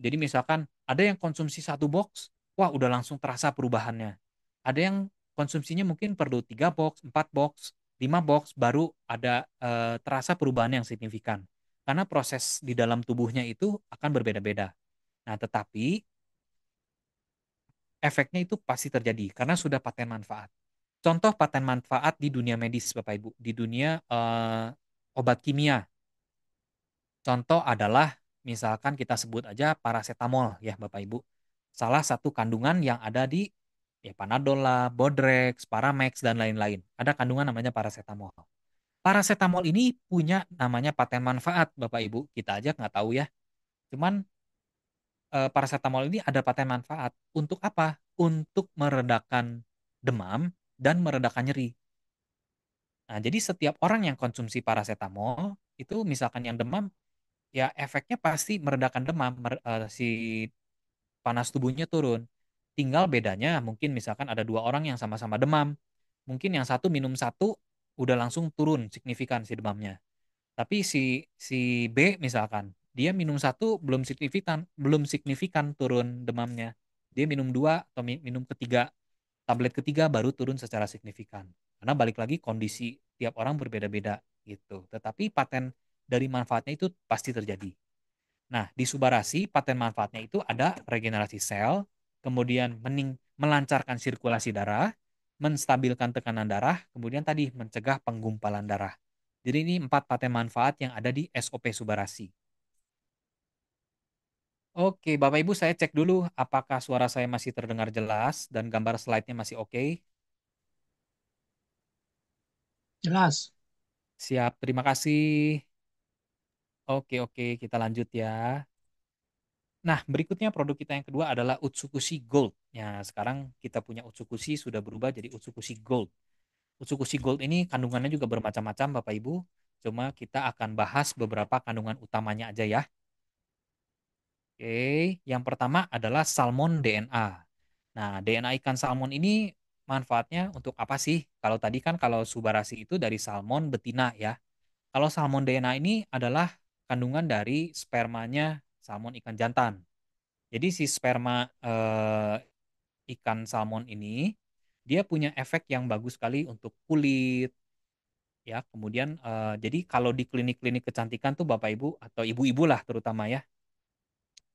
Jadi misalkan ada yang konsumsi 1 box, wah udah langsung terasa perubahannya. Ada yang konsumsinya mungkin perlu 3 box, 4 box, 5 box baru ada terasa perubahan yang signifikan. Karena proses di dalam tubuhnya itu akan berbeda-beda. Nah, tetapi efeknya itu pasti terjadi karena sudah paten manfaat. Contoh paten manfaat di dunia medis, Bapak Ibu, di dunia obat kimia. Contoh adalah misalkan kita sebut aja paracetamol ya Bapak Ibu. Salah satu kandungan yang ada di ya Panadol lah, Bodrex, Paramex dan lain-lain. Ada kandungan namanya paracetamol. Paracetamol ini punya namanya paten manfaat Bapak Ibu. Kita aja nggak tahu ya. Cuman paracetamol ini ada paten manfaat. Untuk apa? Untuk meredakan demam dan meredakan nyeri. Nah, jadi setiap orang yang konsumsi paracetamol itu misalkan yang demam ya efeknya pasti meredakan demam, si panas tubuhnya turun. Tinggal bedanya mungkin misalkan ada dua orang yang sama-sama demam. Mungkin yang satu minum satu udah langsung turun signifikan si demamnya. Tapi si si B misalkan, dia minum satu belum signifikan turun demamnya. Dia minum dua atau minum ketiga, tablet ketiga baru turun secara signifikan. Karena balik lagi kondisi tiap orang berbeda-beda gitu. Tetapi paten dari manfaatnya itu pasti terjadi. Nah, di Subarasi paten manfaatnya itu ada regenerasi sel, kemudian melancarkan sirkulasi darah, menstabilkan tekanan darah, kemudian tadi mencegah penggumpalan darah. Jadi ini 4 paten manfaat yang ada di SOP Subarasi. Oke, Bapak Ibu saya cek dulu apakah suara saya masih terdengar jelas dan gambar slide-nya masih oke. Jelas. Siap, terima kasih. Oke, oke, kita lanjut ya. Nah, berikutnya produk kita yang kedua adalah Utsukushi Gold. Ya, sekarang kita punya Utsukushi sudah berubah jadi Utsukushi Gold. Utsukushi Gold ini kandungannya juga bermacam-macam, Bapak Ibu. Cuma kita akan bahas beberapa kandungan utamanya aja ya. Oke, yang pertama adalah salmon DNA. Nah, DNA ikan salmon ini manfaatnya untuk apa sih? Kalau tadi kan kalau Subarasi itu dari salmon betina ya. Kalau salmon DNA ini adalah kandungan dari spermanya salmon ikan jantan. Jadi si sperma ikan salmon ini dia punya efek yang bagus sekali untuk kulit ya. Kemudian jadi kalau di klinik-klinik kecantikan tuh Bapak Ibu atau ibu-ibu lah terutama ya.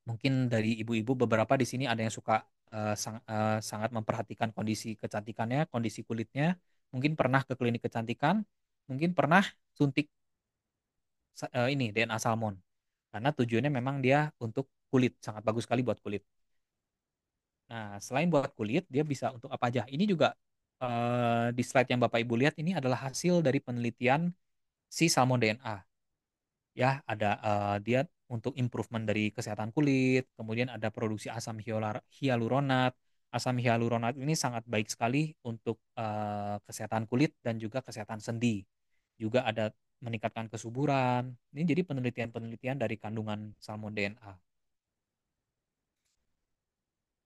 Mungkin dari ibu-ibu beberapa di sini ada yang suka sangat memperhatikan kondisi kecantikannya, kondisi kulitnya. Mungkin pernah ke klinik kecantikan, mungkin pernah suntik ini DNA salmon. Karena tujuannya memang dia untuk kulit, sangat bagus sekali buat kulit. Nah, selain buat kulit, dia bisa untuk apa aja? Ini juga di slide yang Bapak Ibu lihat ini adalah hasil dari penelitian si salmon DNA. Ya, ada dia untuk improvement dari kesehatan kulit, kemudian ada produksi asam hyaluronat. Asam hyaluronat ini sangat baik sekali untuk kesehatan kulit dan juga kesehatan sendi. Juga ada meningkatkan kesuburan. Ini jadi penelitian-penelitian dari kandungan salmon DNA.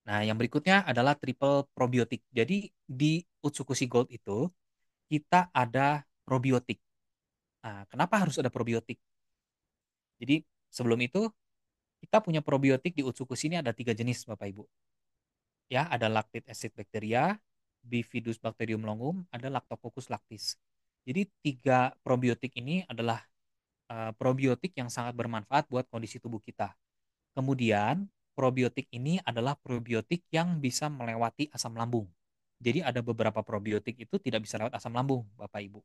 Nah, yang berikutnya adalah triple probiotik. Jadi di Utsukushi Gold itu kita ada probiotik. Nah, kenapa harus ada probiotik? Jadi sebelum itu kita punya probiotik di Utsukushi ini ada 3 jenis Bapak Ibu. Ya, ada lactic acid bacteria, Bifidus bacterium longum, ada Lactococcus lactis. Jadi 3 probiotik ini adalah probiotik yang sangat bermanfaat buat kondisi tubuh kita. Kemudian, probiotik ini adalah probiotik yang bisa melewati asam lambung. Jadi ada beberapa probiotik itu tidak bisa lewat asam lambung, Bapak Ibu.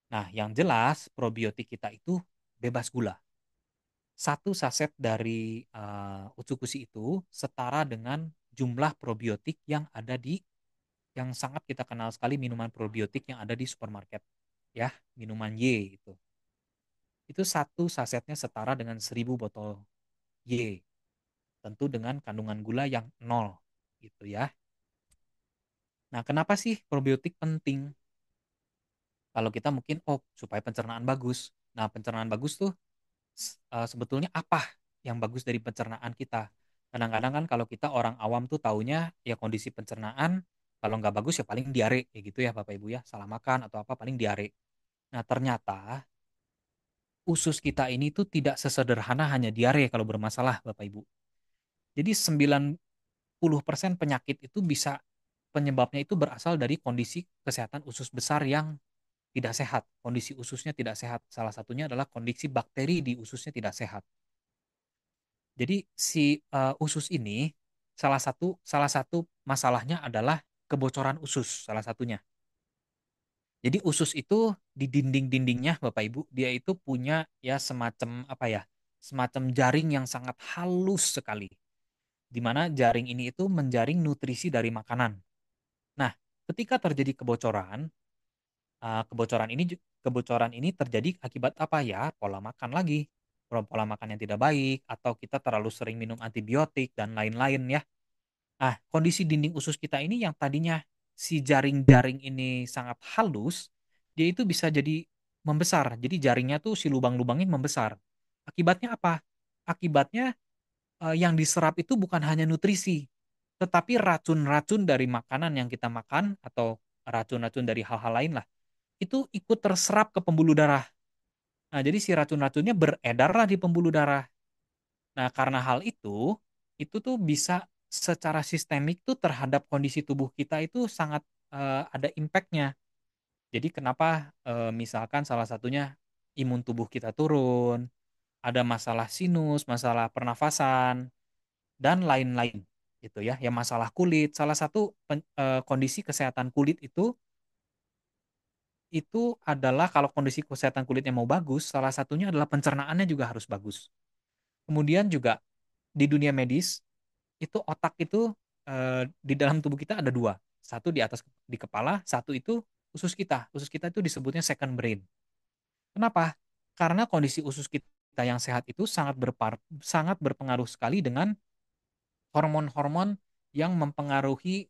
Nah, yang jelas probiotik kita itu bebas gula. Satu saset dari Utsukushi itu setara dengan jumlah probiotik yang ada di yang sangat kita kenal sekali minuman probiotik yang ada di supermarket. Ya, minuman Y itu. Itu satu sasetnya setara dengan 1.000 botol Y. Tentu dengan kandungan gula yang nol gitu ya. Nah, kenapa sih probiotik penting? Kalau kita mungkin supaya pencernaan bagus. Nah, pencernaan bagus tuh sebetulnya apa yang bagus dari pencernaan kita? Kadang-kadang kan kalau kita orang awam tuh taunya ya kondisi pencernaan kalau nggak bagus ya paling diare kayak gitu ya Bapak Ibu ya, salah makan atau apa paling diare. Nah, ternyata usus kita ini tuh tidak sesederhana hanya diare kalau bermasalah Bapak Ibu. Jadi 90% penyakit itu bisa penyebabnya itu berasal dari kondisi kesehatan usus besar yang tidak sehat. Kondisi ususnya tidak sehat. Salah satunya adalah kondisi bakteri di ususnya tidak sehat. Jadi si usus ini salah satu masalahnya adalah kebocoran usus salah satunya. Jadi usus itu di dinding-dindingnya Bapak Ibu dia itu punya ya semacam apa ya? Semacam jaring yang sangat halus sekali. Di mana jaring ini itu menjaring nutrisi dari makanan. Nah, ketika terjadi kebocoran, kebocoran ini terjadi akibat apa ya? Pola makan lagi. Pola makan yang tidak baik atau kita terlalu sering minum antibiotik dan lain-lain ya. Ah, kondisi dinding usus kita ini yang tadinya si jaring-jaring ini sangat halus, dia itu bisa jadi membesar. Jadi jaringnya tuh si lubang-lubangnya membesar. Akibatnya apa? Akibatnya yang diserap itu bukan hanya nutrisi, tetapi racun-racun dari makanan yang kita makan atau racun-racun dari hal-hal lain lah, itu ikut terserap ke pembuluh darah. Nah, jadi si racun-racunnya beredarlah di pembuluh darah. Nah, karena hal itu tuh bisa secara sistemik tuh terhadap kondisi tubuh kita itu sangat ada impact-nya. Jadi kenapa misalkan salah satunya imun tubuh kita turun, ada masalah sinus, masalah pernafasan, dan lain-lain gitu ya. Yang masalah kulit, salah satu kondisi kesehatan kulit itu adalah kalau kondisi kesehatan kulitnya mau bagus, salah satunya adalah pencernaannya juga harus bagus. Kemudian juga di dunia medis itu otak itu di dalam tubuh kita ada dua, satu di atas di kepala, satu itu usus kita. Usus kita itu disebutnya second brain. Kenapa? Karena kondisi usus kita yang sehat itu sangat berpengaruh sekali dengan hormon-hormon yang mempengaruhi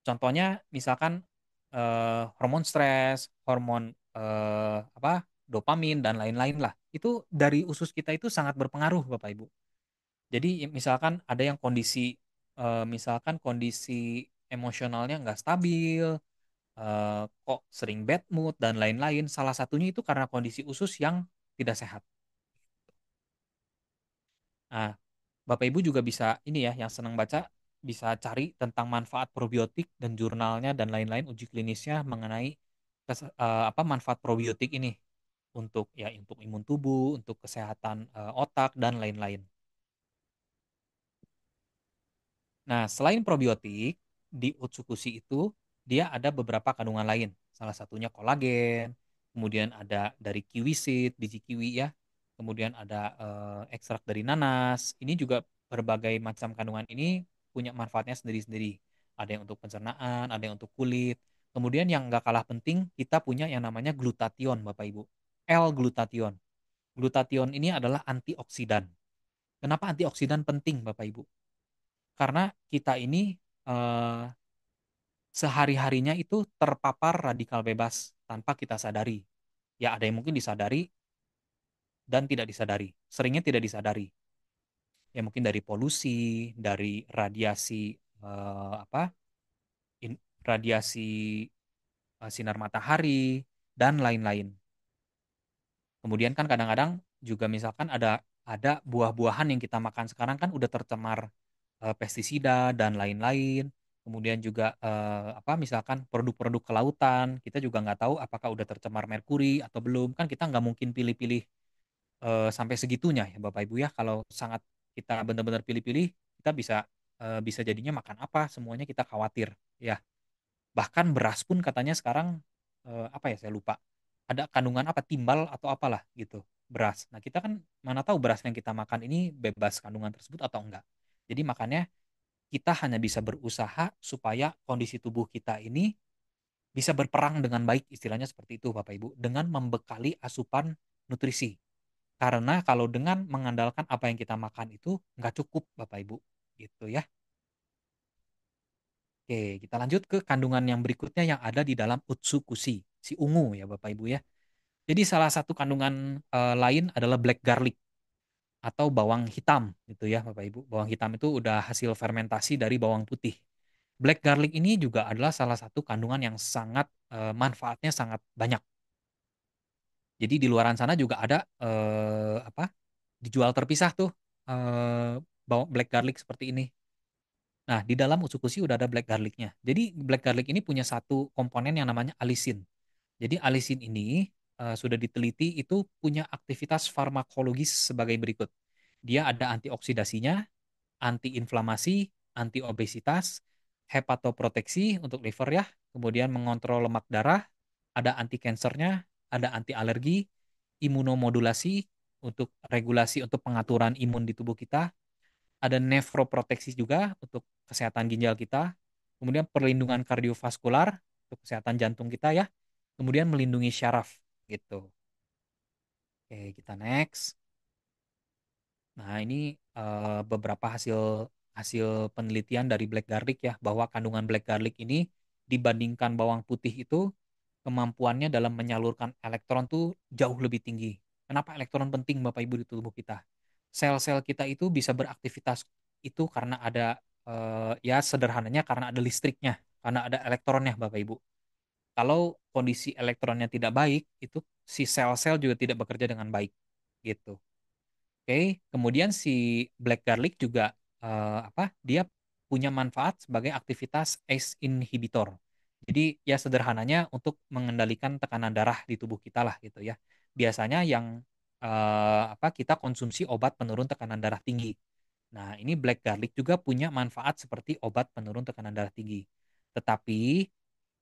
contohnya misalkan hormon stres, hormon dopamin dan lain-lain lah. Itu dari usus kita itu sangat berpengaruh Bapak Ibu. Jadi misalkan ada yang misalkan kondisi emosionalnya nggak stabil, kok sering bad mood dan lain-lain. Salah satunya itu karena kondisi usus yang tidak sehat. Nah, Bapak Ibu juga bisa ini ya, yang senang baca bisa cari tentang manfaat probiotik dan jurnalnya dan lain-lain uji klinisnya mengenai manfaat probiotik ini untuk ya untuk imun tubuh, untuk kesehatan otak dan lain-lain. Nah, selain probiotik, di Utsukushi itu dia ada beberapa kandungan lain. Salah satunya kolagen, kemudian ada dari kiwi seed, biji kiwi ya. Kemudian ada ekstrak dari nanas. Ini juga berbagai macam kandungan ini punya manfaatnya sendiri-sendiri. Ada yang untuk pencernaan, ada yang untuk kulit. Kemudian yang nggak kalah penting, kita punya yang namanya glutathione, Bapak Ibu. L-glutathione. Glutathione ini adalah antioksidan. Kenapa antioksidan penting, Bapak Ibu? Karena kita ini eh, sehari-harinya itu terpapar radikal bebas tanpa kita sadari. Ya ada yang mungkin disadari dan tidak disadari. Seringnya tidak disadari. Ya mungkin dari polusi, dari radiasi eh, apa? Radiasi sinar matahari dan lain-lain. Kemudian kan kadang-kadang juga misalkan ada buah-buahan yang kita makan sekarang kan udah tercemar pestisida dan lain-lain. Kemudian juga misalkan produk-produk kelautan kita juga nggak tahu apakah udah tercemar merkuri atau belum. Kan kita nggak mungkin pilih-pilih sampai segitunya ya Bapak Ibu ya. Kalau sangat kita benar-benar pilih-pilih kita bisa jadinya makan apa semuanya kita khawatir ya. Bahkan beras pun katanya sekarang apa ya saya lupa. Ada kandungan apa timbal atau apalah gitu beras. Nah kita kan mana tahu beras yang kita makan ini bebas kandungan tersebut atau enggak. Jadi makanya kita hanya bisa berusaha supaya kondisi tubuh kita ini bisa berperang dengan baik, istilahnya seperti itu Bapak Ibu, dengan membekali asupan nutrisi. Karena kalau dengan mengandalkan apa yang kita makan itu nggak cukup Bapak Ibu, gitu ya. Oke, kita lanjut ke kandungan yang berikutnya yang ada di dalam utsukushi, si ungu ya Bapak Ibu ya. Jadi salah satu kandungan lain adalah black garlic atau bawang hitam gitu ya Bapak Ibu. Bawang hitam itu udah hasil fermentasi dari bawang putih. Black garlic ini juga adalah salah satu kandungan yang sangat manfaatnya sangat banyak. Jadi di luaran sana juga ada dijual terpisah tuh black garlic seperti ini. Nah, di dalam utsukushi udah ada black garlicnya. Jadi black garlic ini punya satu komponen yang namanya alisin. Jadi alisin ini sudah diteliti itu punya aktivitas farmakologis sebagai berikut. Dia ada antioksidasinya, antiinflamasi, antiobesitas, hepatoproteksi untuk liver ya, kemudian mengontrol lemak darah, ada anti kansernya, ada anti alergi, imunomodulasi untuk regulasi untuk pengaturan imun di tubuh kita, ada nefroproteksi juga untuk kesehatan ginjal kita, kemudian perlindungan kardiovaskular untuk kesehatan jantung kita ya, kemudian melindungi syaraf gitu. Oke, kita next. Nah, ini beberapa hasil hasil penelitian dari black garlic ya, bahwa kandungan black garlic ini dibandingkan bawang putih itu kemampuannya dalam menyalurkan elektron tuh jauh lebih tinggi. Kenapa elektron penting Bapak Ibu di tubuh kita? Sel-sel kita itu bisa beraktivitas itu karena ada ya sederhananya karena ada listriknya, karena ada elektronnya Bapak Ibu. Kalau kondisi elektronnya tidak baik, itu si sel-sel juga tidak bekerja dengan baik gitu. Oke, kemudian si black garlic juga apa? Dia punya manfaat sebagai aktivitas ACE inhibitor. Jadi ya sederhananya untuk mengendalikan tekanan darah di tubuh kita lah gitu ya. Biasanya yang apa kita konsumsi obat penurun tekanan darah tinggi. Nah, ini black garlic juga punya manfaat seperti obat penurun tekanan darah tinggi. Tetapi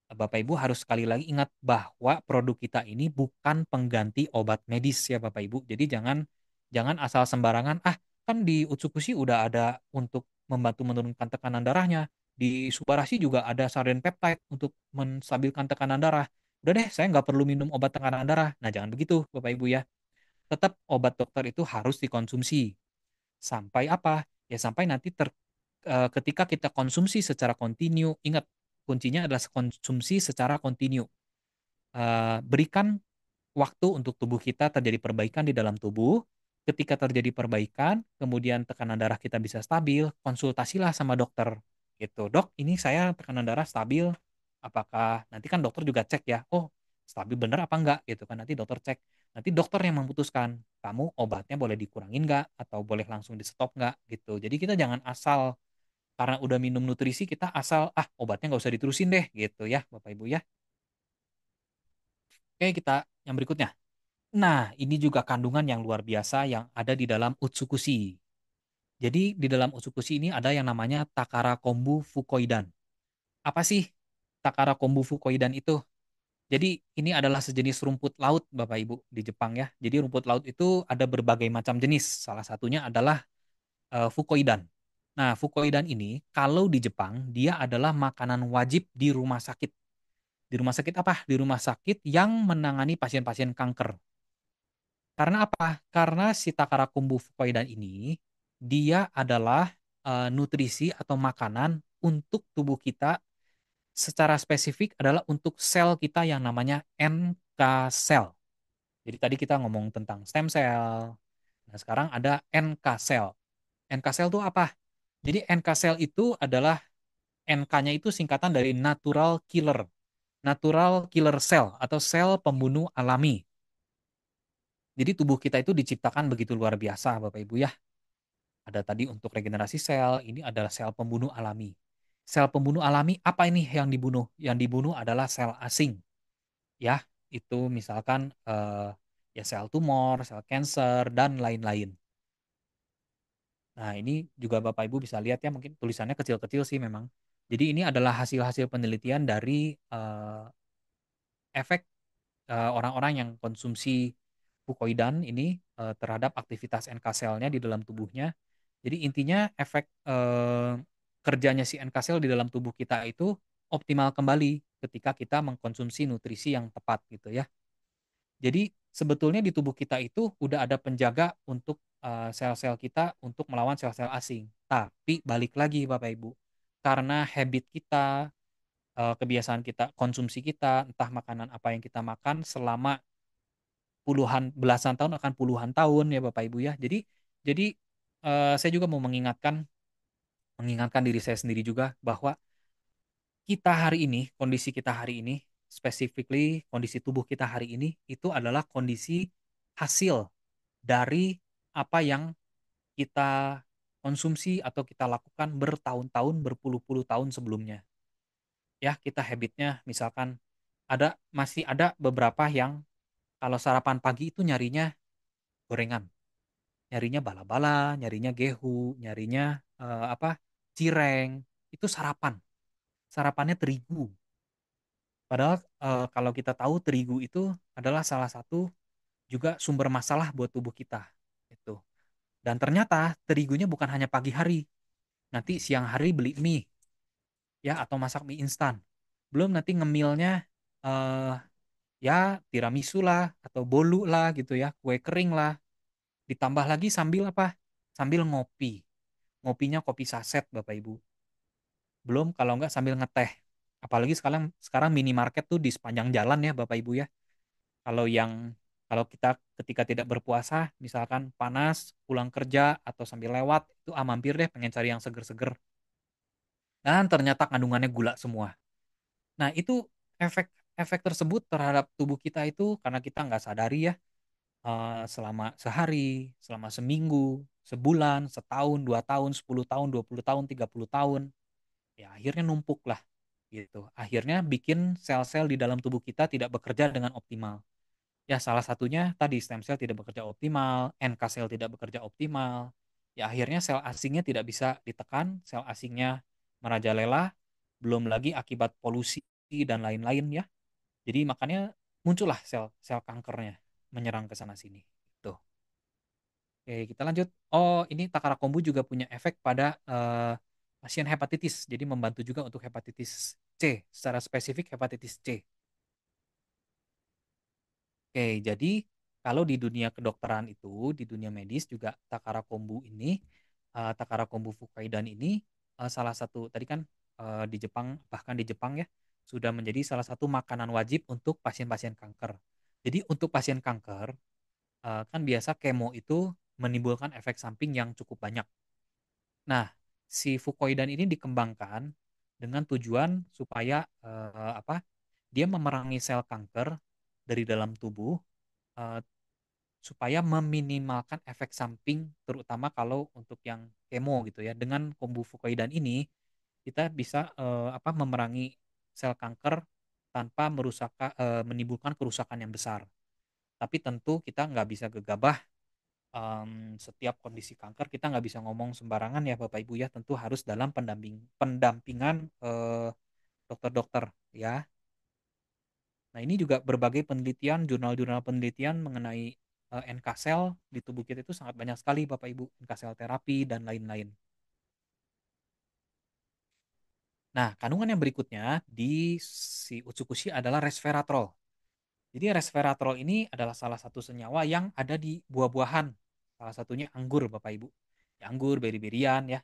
Bapak Ibu harus sekali lagi ingat bahwa produk kita ini bukan pengganti obat medis ya Bapak Ibu. Jadi jangan jangan asal sembarangan, ah kan di Utsukushi udah ada untuk membantu menurunkan tekanan darahnya. Di Subarashi juga ada saren peptide untuk menstabilkan tekanan darah. Udah deh, saya nggak perlu minum obat tekanan darah. Nah, jangan begitu Bapak Ibu ya. Tetap obat dokter itu harus dikonsumsi. Sampai apa? Ya sampai nanti ketika kita konsumsi secara kontinu, ingat kuncinya adalah konsumsi secara kontinu. Berikan waktu untuk tubuh kita terjadi perbaikan di dalam tubuh. Ketika terjadi perbaikan, kemudian tekanan darah kita bisa stabil, konsultasilah sama dokter. Gitu, dok, ini saya tekanan darah stabil. Apakah nanti kan dokter juga cek ya, oh stabil bener apa enggak gitu kan nanti dokter cek. Nanti dokter yang memutuskan kamu obatnya boleh dikurangin nggak atau boleh langsung di stop nggak gitu. Jadi kita jangan asal karena udah minum nutrisi kita asal obatnya nggak usah diterusin deh gitu ya Bapak Ibu ya. Oke, kita yang berikutnya. Nah, ini juga kandungan yang luar biasa yang ada di dalam Utsukushi. Jadi di dalam Utsukushi ini ada yang namanya Takara Kombu Fukoidan. Apa sih Takara Kombu Fukoidan itu? Jadi ini adalah sejenis rumput laut Bapak Ibu di Jepang ya. Jadi rumput laut itu ada berbagai macam jenis. Salah satunya adalah Fukoidan. Nah, Fukoidan ini kalau di Jepang dia adalah makanan wajib di rumah sakit. Di rumah sakit apa? Di rumah sakit yang menangani pasien-pasien kanker. Karena apa? Karena si Takara Kombu Fukoidan ini dia adalah nutrisi atau makanan untuk tubuh kita secara spesifik adalah untuk sel kita yang namanya NK cell. Jadi tadi kita ngomong tentang stem cell. Nah, sekarang ada NK cell. NK cell itu apa? Jadi NK cell itu adalah NK-nya itu singkatan dari natural killer. Natural killer cell atau sel pembunuh alami. Jadi tubuh kita itu diciptakan begitu luar biasa Bapak Ibu ya. Ada tadi untuk regenerasi sel, ini adalah sel pembunuh alami. Sel pembunuh alami apa ini yang dibunuh? Yang dibunuh adalah sel asing. Ya, itu misalkan ya sel tumor, sel kanker dan lain-lain. Nah, ini juga Bapak Ibu bisa lihat ya, mungkin tulisannya kecil-kecil sih memang. Jadi ini adalah hasil-hasil penelitian dari efek orang-orang yang konsumsi fukoidan ini terhadap aktivitas NK selnya di dalam tubuhnya. Jadi intinya efek kerjanya si NK sel di dalam tubuh kita itu optimal kembali ketika kita mengkonsumsi nutrisi yang tepat gitu ya. Jadi sebetulnya di tubuh kita itu udah ada penjaga untuk sel-sel kita untuk melawan sel-sel asing. Tapi balik lagi Bapak Ibu, karena habit kita, kebiasaan kita, konsumsi kita, entah makanan apa yang kita makan selama puluhan belasan tahun akan puluhan tahun ya Bapak Ibu ya. Jadi saya juga mau mengingatkan diri saya sendiri juga bahwa kita hari ini, kondisi kita hari ini, specifically kondisi tubuh kita hari ini itu adalah kondisi hasil dari apa yang kita konsumsi atau kita lakukan bertahun-tahun, berpuluh-puluh tahun sebelumnya. Ya, kita habitnya misalkan masih ada beberapa yang kalau sarapan pagi itu nyarinya gorengan, nyarinya bala-bala, nyarinya gehu, nyarinya apa? Cireng. Itu sarapan. Sarapannya terigu. Padahal kalau kita tahu terigu itu adalah salah satu juga sumber masalah buat tubuh kita. Itu. Dan ternyata terigunya bukan hanya pagi hari. Nanti siang hari beli mie ya atau masak mie instan. Belum nanti ngemilnya eh, ya tiramisu lah atau bolu lah gitu ya, kue kering lah. Ditambah lagi sambil apa? Sambil ngopi. Ngopinya kopi saset Bapak Ibu. Belum kalau nggak sambil ngeteh. Apalagi sekarang sekarang minimarket tuh di sepanjang jalan ya Bapak Ibu ya. Kalau yang Kalau kita ketika tidak berpuasa, misalkan panas, pulang kerja atau sambil lewat, itu mampir deh pengen cari yang seger-seger. Dan ternyata kandungannya gula semua. Nah, itu efek efek tersebut terhadap tubuh kita itu karena kita nggak sadari ya, selama sehari, selama seminggu, sebulan, setahun, 2 tahun, 10 tahun, 20 tahun, 30 tahun, ya akhirnya numpuk lah gitu. Akhirnya bikin sel-sel di dalam tubuh kita tidak bekerja dengan optimal. Ya salah satunya tadi stem cell tidak bekerja optimal, NK sel tidak bekerja optimal. Ya akhirnya sel asingnya tidak bisa ditekan, sel asingnya merajalela, belum lagi akibat polusi dan lain-lain ya. Jadi makanya muncullah sel kankernya menyerang ke sana sini. Tuh. Oke, kita lanjut. Oh, ini Takara kombu juga punya efek pada pasien hepatitis. Jadi membantu juga untuk hepatitis C, secara spesifik hepatitis C. Oke, jadi kalau di dunia kedokteran itu, di dunia medis juga Takara kombu ini, Takara kombu Fukaidan ini salah satu tadi kan di Jepang, bahkan di Jepang ya sudah menjadi salah satu makanan wajib untuk pasien-pasien kanker. Jadi untuk pasien kanker kan biasa kemo itu menimbulkan efek samping yang cukup banyak. Nah, si Fukoidan ini dikembangkan dengan tujuan supaya apa? Dia memerangi sel kanker dari dalam tubuh eh, supaya meminimalkan efek samping terutama kalau untuk yang kemo gitu ya. Dengan kombu Fukoidan ini kita bisa memerangi sel kanker tanpa menimbulkan kerusakan yang besar. Tapi tentu kita nggak bisa gegabah, setiap kondisi kanker kita nggak bisa ngomong sembarangan ya Bapak Ibu ya, tentu harus dalam pendampingan dokter-dokter ya. Nah, ini juga berbagai penelitian, jurnal-jurnal penelitian mengenai NK sel di tubuh kita itu sangat banyak sekali Bapak Ibu, NK sel terapi dan lain-lain. Nah, kandungan yang berikutnya di si Utsukushi adalah resveratrol. Jadi resveratrol ini adalah salah satu senyawa yang ada di buah-buahan. Salah satunya anggur Bapak Ibu. Ya, anggur, beri-berian ya.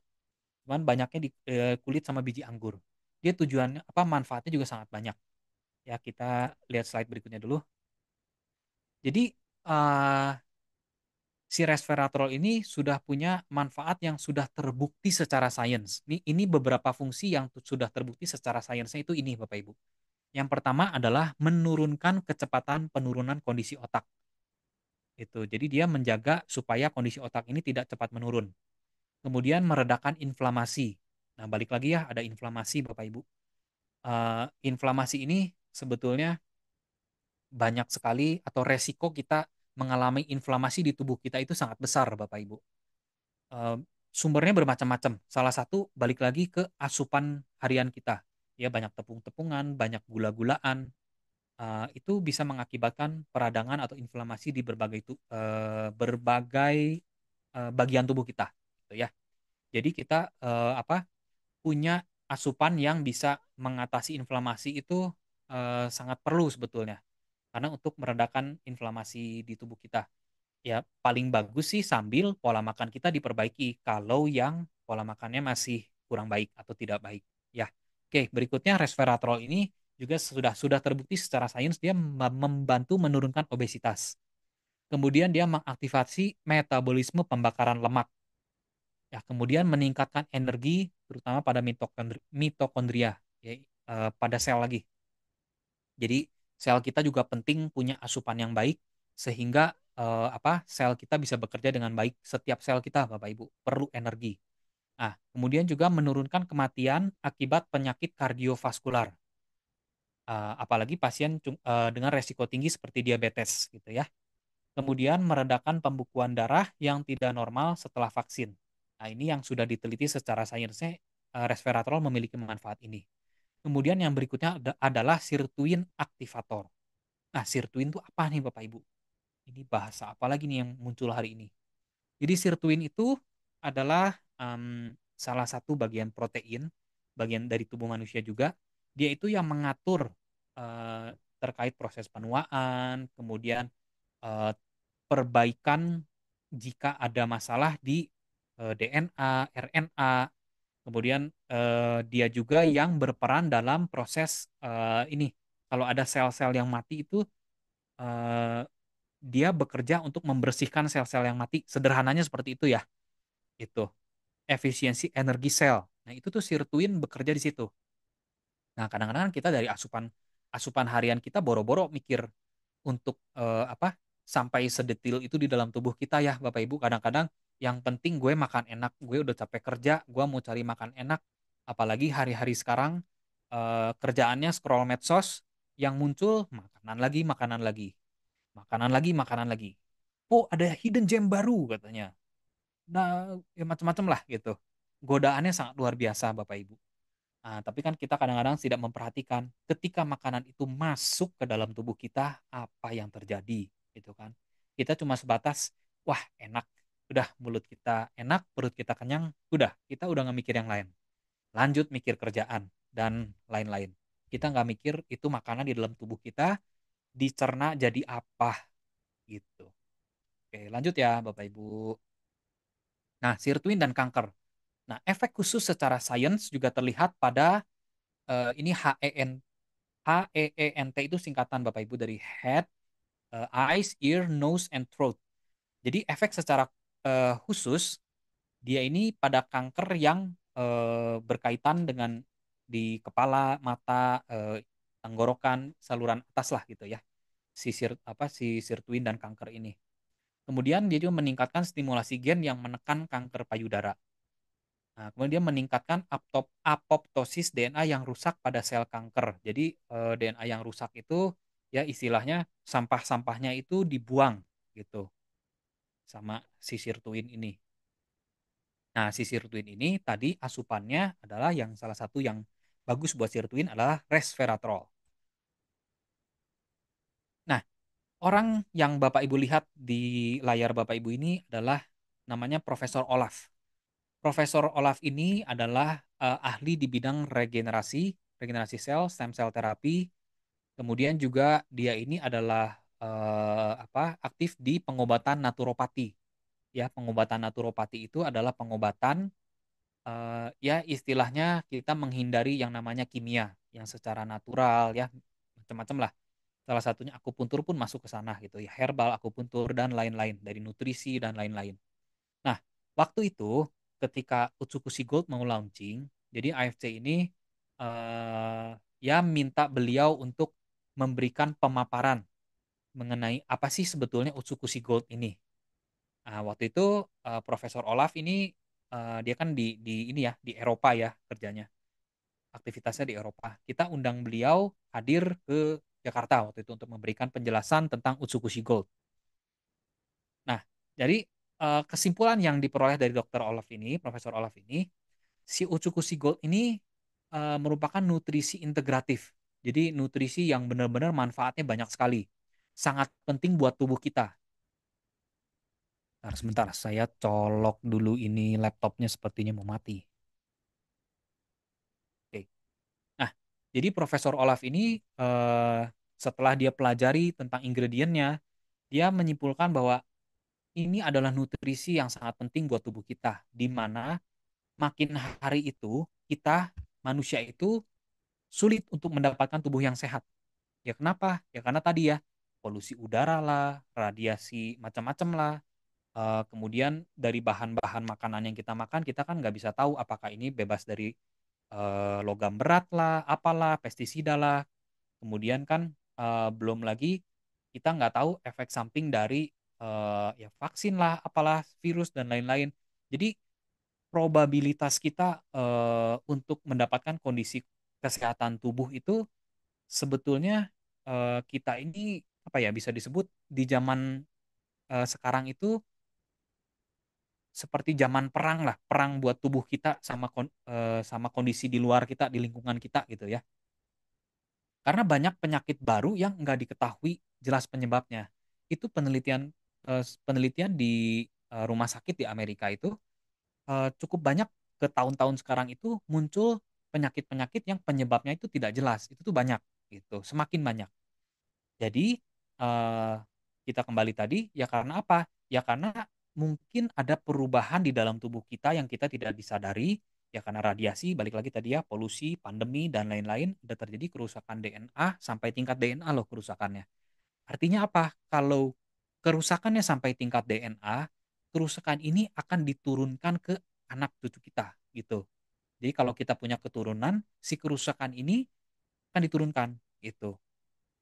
Cuman banyaknya di kulit sama biji anggur. Dia tujuannya apa, manfaatnya juga sangat banyak. Ya, kita lihat slide berikutnya dulu. Jadi uh, si resveratrol ini sudah punya manfaat yang sudah terbukti secara sains. Ini beberapa fungsi yang sudah terbukti secara sainsnya itu ini Bapak Ibu. Yang pertama adalah menurunkan kecepatan penurunan kondisi otak. Itu. Jadi dia menjaga supaya kondisi otak ini tidak cepat menurun. Kemudian meredakan inflamasi. Nah, balik lagi ya, ada inflamasi Bapak Ibu. Inflamasi ini sebetulnya banyak sekali atau resiko kita mengalami inflamasi di tubuh kita itu sangat besar Bapak Ibu. Eh, Sumbernya bermacam-macam. Salah satu balik lagi ke asupan harian kita. Ya, banyak tepung-tepungan, banyak gula-gulaan. Itu bisa mengakibatkan peradangan atau inflamasi di berbagai bagian tubuh kita, gitu ya. Jadi kita punya asupan yang bisa mengatasi inflamasi itu sangat perlu sebetulnya. Karena untuk meredakan inflamasi di tubuh kita, ya paling bagus sih sambil pola makan kita diperbaiki kalau yang pola makannya masih kurang baik atau tidak baik ya. Oke, berikutnya resveratrol ini juga sudah terbukti secara sains dia membantu menurunkan obesitas. Kemudian dia mengaktifasi metabolisme pembakaran lemak. Ya, kemudian meningkatkan energi terutama pada mitokondria ya, pada sel lagi. Jadi sel kita juga penting punya asupan yang baik sehingga sel kita bisa bekerja dengan baik. Setiap sel kita Bapak Ibu perlu energi. Nah, kemudian juga menurunkan kematian akibat penyakit kardiovaskular. Apalagi pasien dengan resiko tinggi seperti diabetes gitu ya. Kemudian meredakan pembekuan darah yang tidak normal setelah vaksin. Nah, ini yang sudah diteliti secara sainsnya, resveratrol memiliki manfaat ini. Kemudian yang berikutnya adalah sirtuin aktivator. Nah, sirtuin itu apa nih Bapak Ibu? Ini bahasa apa lagi nih yang muncul hari ini? Jadi sirtuin itu adalah salah satu bagian protein, bagian dari tubuh manusia juga. Dia itu yang mengatur terkait proses penuaan, kemudian eh, perbaikan jika ada masalah di DNA, RNA, kemudian dia juga yang berperan dalam proses ini. Kalau ada sel-sel yang mati itu eh, dia bekerja untuk membersihkan sel-sel yang mati. Sederhananya seperti itu ya. Itu efisiensi energi sel. Nah, itu tuh sirtuin bekerja di situ. Nah, kadang-kadang kan kita dari asupan asupan harian kita boro-boro mikir untuk apa sampai sedetil itu di dalam tubuh kita ya Bapak Ibu. Kadang-kadang yang penting gue makan enak, gue udah capek kerja, gue mau cari makan enak. Apalagi hari-hari sekarang kerjaannya scroll medsos, yang muncul makanan lagi, makanan lagi, makanan lagi, makanan lagi. Oh, ada hidden gem baru katanya. Nah, ya macam-macam lah gitu. Godaannya sangat luar biasa Bapak Ibu. Nah, tapi kan kita kadang-kadang tidak memperhatikan ketika makanan itu masuk ke dalam tubuh kita, apa yang terjadi, gitu kan. Kita cuma sebatas, wah enak, udah mulut kita enak, perut kita kenyang, udah, kita udah nggak mikir yang lain. Lanjut mikir kerjaan, dan lain-lain. Kita nggak mikir itu makanan di dalam tubuh kita, dicerna jadi apa, gitu. Oke, lanjut ya Bapak Ibu. Nah, sirtuin dan kanker. Nah, efek khusus secara sains juga terlihat pada ini HEENT itu singkatan Bapak Ibu dari head, eyes, ear, nose, and throat. Jadi efek secara khusus dia ini pada kanker yang berkaitan dengan di kepala, mata, tenggorokan, saluran atas lah gitu ya. Si sirtuin dan kanker ini. Kemudian dia juga meningkatkan stimulasi gen yang menekan kanker payudara. Nah, kemudian dia meningkatkan apoptosis DNA yang rusak pada sel kanker. Jadi DNA yang rusak itu ya istilahnya sampah-sampahnya itu dibuang gitu sama si sirtuin ini. Nah, si sirtuin ini tadi asupannya adalah yang salah satu yang bagus buat sirtuin adalah resveratrol. Nah, orang yang Bapak Ibu lihat di layar Bapak Ibu ini adalah namanya Profesor Olaf. Profesor Olaf ini adalah ahli di bidang regenerasi sel, stem cell terapi. Kemudian juga dia ini adalah aktif di pengobatan naturopati. Ya, pengobatan naturopati itu adalah pengobatan ya istilahnya kita menghindari yang namanya kimia yang secara natural ya macam-macam lah. Salah satunya akupuntur pun masuk ke sana gitu ya, herbal, akupuntur dan lain-lain dari nutrisi dan lain-lain. Nah, waktu itu ketika Utsukushi Gold mau launching, jadi AFC ini ya minta beliau untuk memberikan pemaparan mengenai apa sih sebetulnya Utsukushi Gold ini. Nah, waktu itu Profesor Olaf ini dia kan di ini ya di Eropa ya kerjanya, aktivitasnya di Eropa. Kita undang beliau hadir ke Jakarta waktu itu untuk memberikan penjelasan tentang Utsukushi Gold. Nah, jadi kesimpulan yang diperoleh dari Dr. Olaf ini, Profesor Olaf ini, si Utsukushi Gold ini merupakan nutrisi integratif. Jadi nutrisi yang benar-benar manfaatnya banyak sekali. Sangat penting buat tubuh kita. Nah, sebentar, saya colok dulu ini laptopnya sepertinya mau mati. Oke. Nah, jadi Profesor Olaf ini setelah dia pelajari tentang ingredientnya, dia menyimpulkan bahwa ini adalah nutrisi yang sangat penting buat tubuh kita, di mana makin hari itu kita manusia itu sulit untuk mendapatkan tubuh yang sehat. Ya kenapa? Ya karena tadi ya polusi udara lah, radiasi macam-macam lah. Kemudian dari bahan-bahan makanan yang kita makan, kita kan nggak bisa tahu apakah ini bebas dari logam berat lah, apalah, pestisida lah. Kemudian kan belum lagi kita nggak tahu efek samping dari ya vaksin lah, apalah, virus dan lain-lain. Jadi probabilitas kita untuk mendapatkan kondisi kesehatan tubuh itu sebetulnya kita ini apa ya bisa disebut di zaman sekarang itu seperti zaman perang lah, perang buat tubuh kita sama kondisi di luar kita, di lingkungan kita gitu ya. Karena banyak penyakit baru yang nggak diketahui jelas penyebabnya. Itu penelitian di rumah sakit di Amerika itu cukup banyak ke tahun-tahun sekarang itu muncul penyakit-penyakit yang penyebabnya itu tidak jelas. Itu tuh banyak gitu, semakin banyak. Jadi eh, kita kembali tadi ya karena apa? Ya karena mungkin ada perubahan di dalam tubuh kita yang kita tidak disadari ya karena radiasi, balik lagi tadi ya, polusi, pandemi dan lain-lain, udah terjadi kerusakan DNA sampai tingkat DNA loh kerusakannya. Artinya apa? Kalau kerusakannya sampai tingkat DNA, kerusakan ini akan diturunkan ke anak cucu kita gitu. Jadi kalau kita punya keturunan, si kerusakan ini akan diturunkan gitu.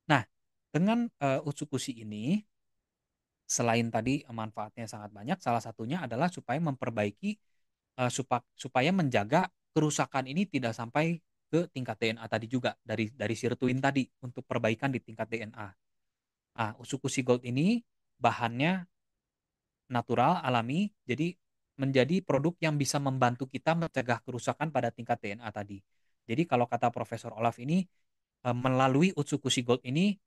Nah, dengan Utsukushi ini, selain tadi manfaatnya sangat banyak, salah satunya adalah supaya memperbaiki, supaya menjaga kerusakan ini tidak sampai ke tingkat DNA tadi juga, dari sirtuin tadi untuk perbaikan di tingkat DNA. Ah, Utsukushi Gold ini bahannya natural, alami, jadi menjadi produk yang bisa membantu kita mencegah kerusakan pada tingkat DNA tadi. Jadi kalau kata Profesor Olaf ini, melalui Utsukushi Gold ini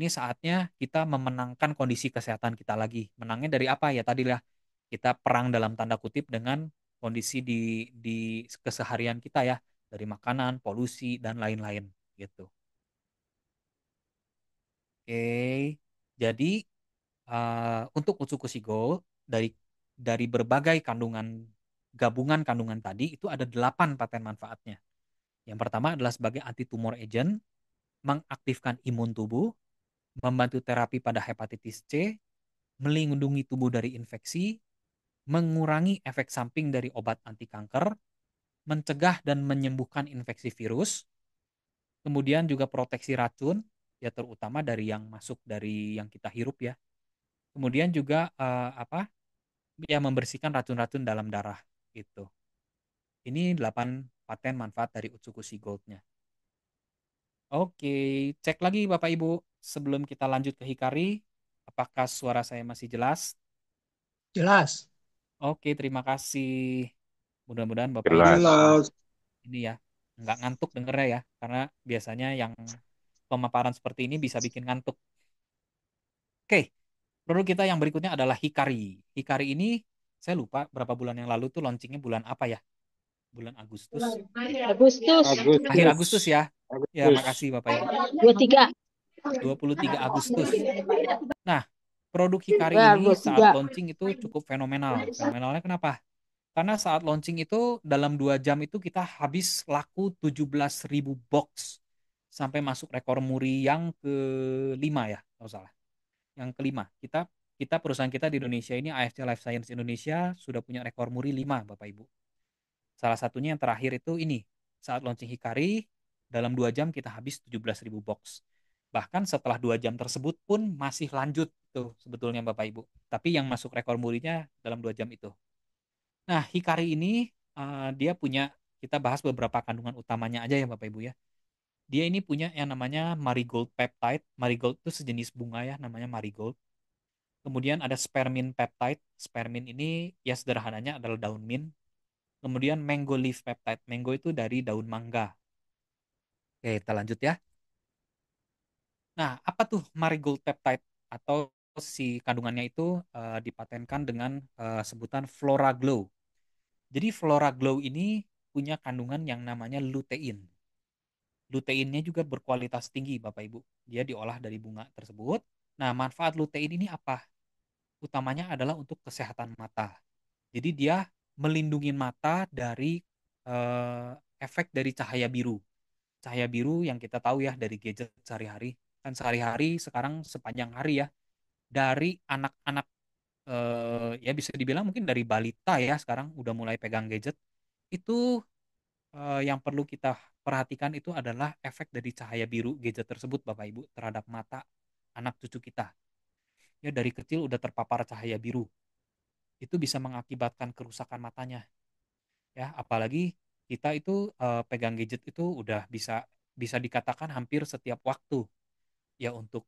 saatnya kita memenangkan kondisi kesehatan kita lagi. Menangnya dari apa ya? Tadilah kita perang dalam tanda kutip dengan kondisi di keseharian kita ya, dari makanan, polusi dan lain-lain gitu. Oke. Jadi untuk Utsukushi Gold dari berbagai gabungan kandungan tadi itu ada 8 paten manfaatnya. Yang pertama adalah sebagai anti tumor agent, mengaktifkan imun tubuh, membantu terapi pada hepatitis C, melindungi tubuh dari infeksi, mengurangi efek samping dari obat anti kanker, mencegah dan menyembuhkan infeksi virus, kemudian juga proteksi racun, ya terutama dari yang masuk dari yang kita hirup ya. Kemudian juga ya membersihkan racun-racun dalam darah gitu. Ini 8 paten manfaat dari Utsukushi Gold-nya. Oke, cek lagi Bapak Ibu sebelum kita lanjut ke Hikari, apakah suara saya masih jelas? Jelas. Oke, terima kasih. Mudah-mudahan Bapak Ibu Jelas. Jelas. ini ya nggak ngantuk dengernya ya, karena biasanya yang pemaparan seperti ini bisa bikin ngantuk. Oke, produk kita yang berikutnya adalah Hikari. Hikari ini saya lupa berapa bulan yang lalu tuh launchingnya bulan apa ya? Bulan Agustus. Agustus Akhir Agustus ya. Ya, Agustus. makasih Bapak Ibu. 23. 23 Agustus. Nah, produk Hikari Ya, ini saat 23. launching itu cukup fenomenal. Fenomenalnya kenapa? Karena saat launching itu dalam 2 jam itu kita habis laku 17.000 box. Sampai masuk rekor muri yang kelima ya, kalau salah. Yang kelima. Kita perusahaan kita di Indonesia ini AFC Life Science Indonesia sudah punya rekor muri 5 Bapak Ibu. Salah satunya yang terakhir itu ini. Saat launching Hikari, dalam 2 jam kita habis 17.000 box. Bahkan setelah 2 jam tersebut pun masih lanjut tuh sebetulnya Bapak Ibu. Tapi yang masuk rekor murinya dalam 2 jam itu. Nah, Hikari ini dia punya, kita bahas beberapa kandungan utamanya aja ya Bapak Ibu ya. Dia ini punya yang namanya marigold peptide. Marigold itu sejenis bunga ya, namanya marigold. Kemudian ada spermin peptide. Spermin ini ya sederhananya adalah daun mint. Kemudian mango leaf peptide. Mango itu dari daun mangga. Oke, kita lanjut ya. Nah, apa tuh marigold peptide? Atau si kandungannya itu dipatenkan dengan sebutan Flora Glow. Jadi Flora Glow ini punya kandungan yang namanya lutein. Luteinnya juga berkualitas tinggi, Bapak Ibu. Dia diolah dari bunga tersebut. Nah, manfaat lutein ini apa? Utamanya adalah untuk kesehatan mata. Jadi dia melindungi mata dari efek dari cahaya biru. Cahaya biru yang kita tahu ya dari gadget sehari-hari. Kan sehari-hari sekarang sepanjang hari ya, dari anak-anak ya bisa dibilang mungkin dari balita ya sekarang udah mulai pegang gadget. Itu yang perlu kita perhatikan itu adalah efek dari cahaya biru gadget tersebut Bapak Ibu terhadap mata anak cucu kita. Ya dari kecil udah terpapar cahaya biru. Itu bisa mengakibatkan kerusakan matanya. Ya, apalagi kita itu pegang gadget itu udah bisa bisa dikatakan hampir setiap waktu. Ya untuk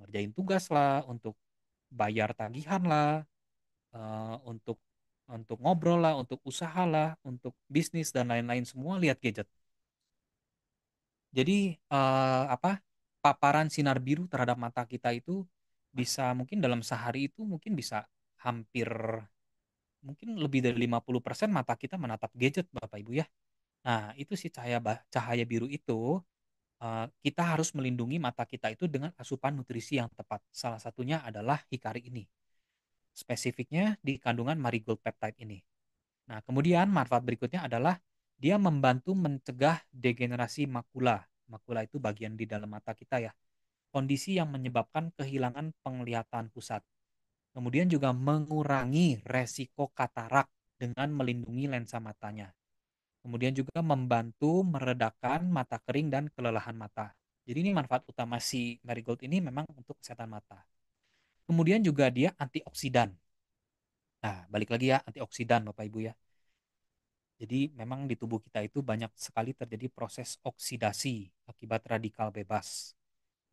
ngerjain tugas lah, untuk bayar tagihan lah, untuk ngobrol lah, untuk usaha lah, untuk bisnis dan lain-lain semua lihat gadget. Jadi apa paparan sinar biru terhadap mata kita itu bisa mungkin dalam sehari itu mungkin bisa hampir mungkin lebih dari 50% mata kita menatap gadget Bapak Ibu ya. Nah, itu si cahaya biru itu kita harus melindungi mata kita itu dengan asupan nutrisi yang tepat. Salah satunya adalah Hikari ini. Spesifiknya di kandungan marigold peptide ini. Nah, kemudian manfaat berikutnya adalah dia membantu mencegah degenerasi makula. Makula itu bagian di dalam mata kita ya. Kondisi yang menyebabkan kehilangan penglihatan pusat. Kemudian juga mengurangi resiko katarak dengan melindungi lensa matanya. Kemudian juga membantu meredakan mata kering dan kelelahan mata. Jadi ini manfaat utama si marigold ini memang untuk kesehatan mata. Kemudian juga dia antioksidan. Nah, balik lagi ya, antioksidan Bapak Ibu ya. Jadi memang di tubuh kita itu banyak sekali terjadi proses oksidasi akibat radikal bebas.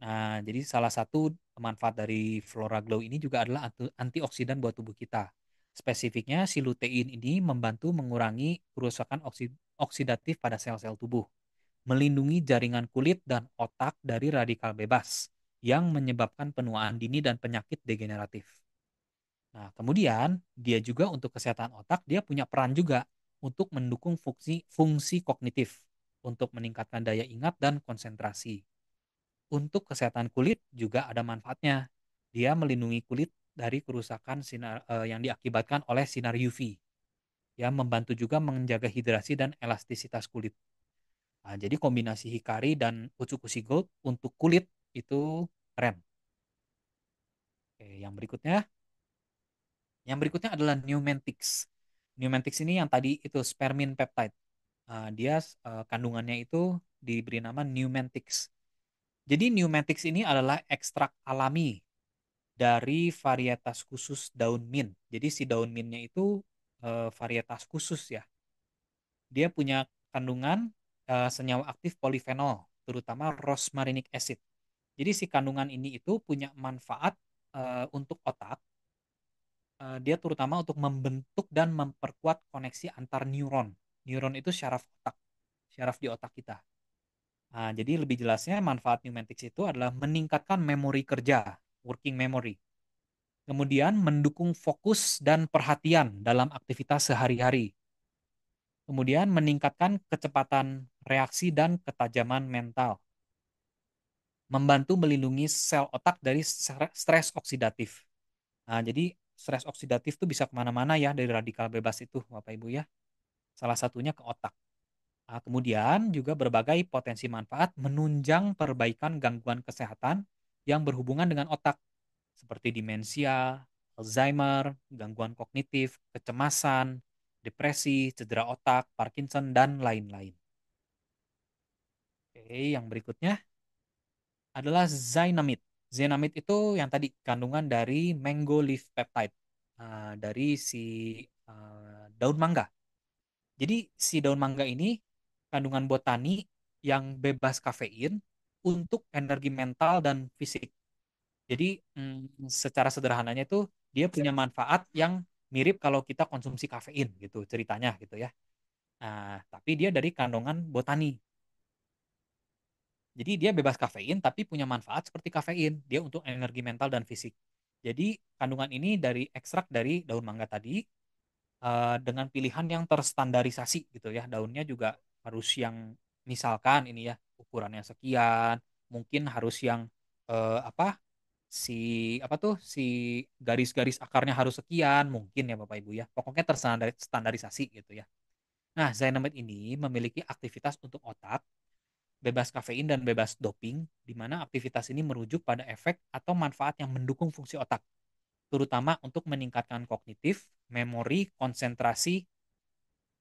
Nah, jadi salah satu manfaat dari Flora Glow ini juga adalah antioksidan buat tubuh kita. Spesifiknya si lutein ini membantu mengurangi kerusakan oksidatif pada sel-sel tubuh, melindungi jaringan kulit dan otak dari radikal bebas yang menyebabkan penuaan dini dan penyakit degeneratif. Nah, kemudian dia juga untuk kesehatan otak dia punya peran juga untuk mendukung fungsi kognitif, untuk meningkatkan daya ingat dan konsentrasi. Untuk kesehatan kulit juga ada manfaatnya. Dia melindungi kulit dari kerusakan yang diakibatkan oleh sinar UV. Ya, membantu juga menjaga hidrasi dan elastisitas kulit. Nah, jadi kombinasi hikari dan Utsukushi Gold untuk kulit itu keren. Oke, yang berikutnya adalah Numentics. Numentics ini yang tadi itu spermin peptide. Dia kandungannya itu diberi nama Numentics. Jadi Numentics ini adalah ekstrak alami dari varietas khusus daun mint. Jadi si daun mintnya itu varietas khusus ya. Dia punya kandungan senyawa aktif polifenol, terutama rosmarinic acid. Jadi si kandungan ini itu punya manfaat untuk otak. Dia terutama untuk membentuk dan memperkuat koneksi antar neuron. Neuron itu syaraf otak, syaraf di otak kita. Nah, jadi lebih jelasnya manfaat Numentics itu adalah meningkatkan memori kerja, working memory. Kemudian mendukung fokus dan perhatian dalam aktivitas sehari-hari. Kemudian meningkatkan kecepatan reaksi dan ketajaman mental. Membantu melindungi sel otak dari stres oksidatif. Nah, jadi stres oksidatif itu bisa kemana-mana ya dari radikal bebas itu, Bapak Ibu ya. Salah satunya ke otak. Nah, kemudian juga berbagai potensi manfaat menunjang perbaikan gangguan kesehatan yang berhubungan dengan otak, seperti demensia, Alzheimer, gangguan kognitif, kecemasan, depresi, cedera otak, Parkinson, dan lain-lain. Oke, yang berikutnya adalah Zynamid. Zynamid itu yang tadi kandungan dari mango leaf peptide, dari si daun mangga. Jadi si daun mangga ini kandungan botani yang bebas kafein untuk energi mental dan fisik. Jadi secara sederhananya itu dia punya manfaat yang mirip kalau kita konsumsi kafein gitu ceritanya gitu ya. Nah, tapi dia dari kandungan botani. Jadi dia bebas kafein tapi punya manfaat seperti kafein. Dia untuk energi mental dan fisik. Jadi kandungan ini dari ekstrak dari daun mangga tadi dengan pilihan yang terstandarisasi gitu ya. Daunnya juga harus yang misalkan ini ya ukurannya sekian, mungkin harus yang apa apa tuh si garis-garis akarnya harus sekian mungkin ya Bapak Ibu ya. Pokoknya terstandarisasi gitu ya. Nah, Zynamide ini memiliki aktivitas untuk otak, bebas kafein dan bebas doping, di mana aktivitas ini merujuk pada efek atau manfaat yang mendukung fungsi otak, terutama untuk meningkatkan kognitif, memori, konsentrasi,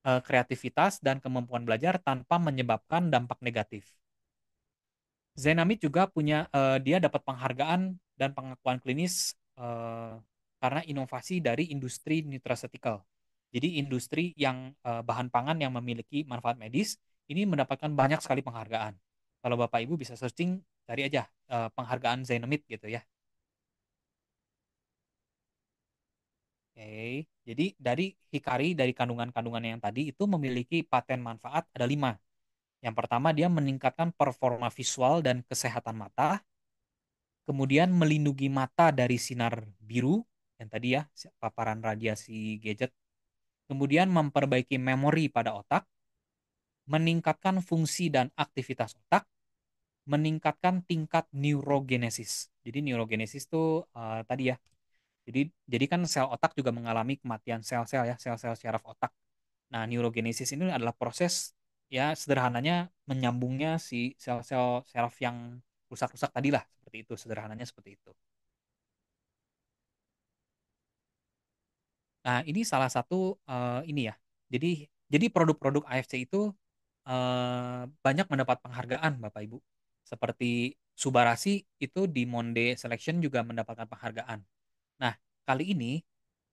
kreativitas, dan kemampuan belajar tanpa menyebabkan dampak negatif. Zenamid juga dia dapat penghargaan dan pengakuan klinis karena inovasi dari industri nutraceutical. Jadi industri yang bahan pangan yang memiliki manfaat medis ini mendapatkan banyak sekali penghargaan. Kalau Bapak Ibu bisa searching, cari aja penghargaan Zenamid gitu ya. Oke, jadi dari kandungan-kandungan yang tadi itu memiliki paten manfaat ada 5. Yang pertama dia meningkatkan performa visual dan kesehatan mata, kemudian melindungi mata dari sinar biru yang tadi ya paparan radiasi gadget, kemudian memperbaiki memori pada otak, meningkatkan fungsi dan aktivitas otak, meningkatkan tingkat neurogenesis. Jadi neurogenesis itu tadi ya. Jadi kan sel otak juga mengalami kematian sel-sel ya, sel-sel syaraf otak. Nah, neurogenesis ini adalah proses ya sederhananya menyambungnya si sel-sel syaraf yang rusak-rusak tadi lah, seperti itu sederhananya seperti itu. Nah, ini salah satu ini ya. Jadi produk-produk AFC itu banyak mendapat penghargaan Bapak Ibu. Seperti Subarasi itu di Monde Selection juga mendapatkan penghargaan. Nah, kali ini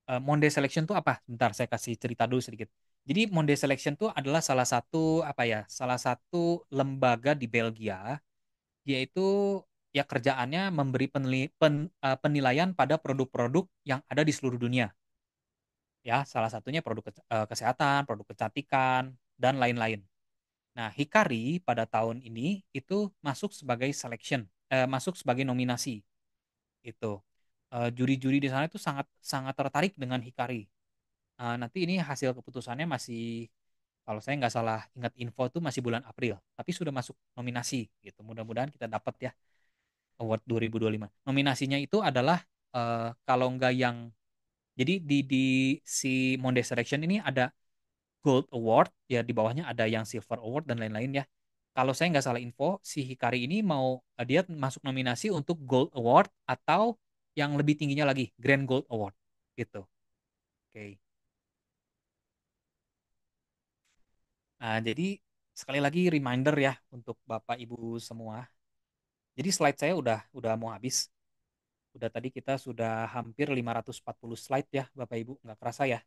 Monde Selection tuh apa? Bentar, saya kasih cerita dulu sedikit. Jadi Monde Selection tuh adalah salah satu apa ya? Salah satu lembaga di Belgia, yaitu ya kerjaannya memberi penilaian pada produk-produk yang ada di seluruh dunia. Ya, salah satunya produk kesehatan, produk kecantikan, dan lain-lain. Nah, Hikari pada tahun ini itu masuk sebagai masuk sebagai nominasi itu. Juri-juri di sana itu sangat sangat tertarik dengan Hikari. Nanti ini hasil keputusannya masih, kalau saya nggak salah ingat info itu masih bulan April, tapi sudah masuk nominasi gitu. Mudah-mudahan kita dapat ya award 2025. Nominasinya itu adalah kalau nggak yang, jadi di si Monde Selection ini ada Gold Award, ya di bawahnya ada yang Silver Award dan lain-lain ya. Kalau saya nggak salah info, si Hikari ini mau dia masuk nominasi untuk Gold Award atau yang lebih tingginya lagi, Grand Gold Award gitu. Oke. Nah, jadi sekali lagi reminder ya untuk Bapak Ibu semua. Jadi slide saya udah mau habis. Udah tadi kita sudah hampir 540 slide ya Bapak Ibu, nggak kerasa ya.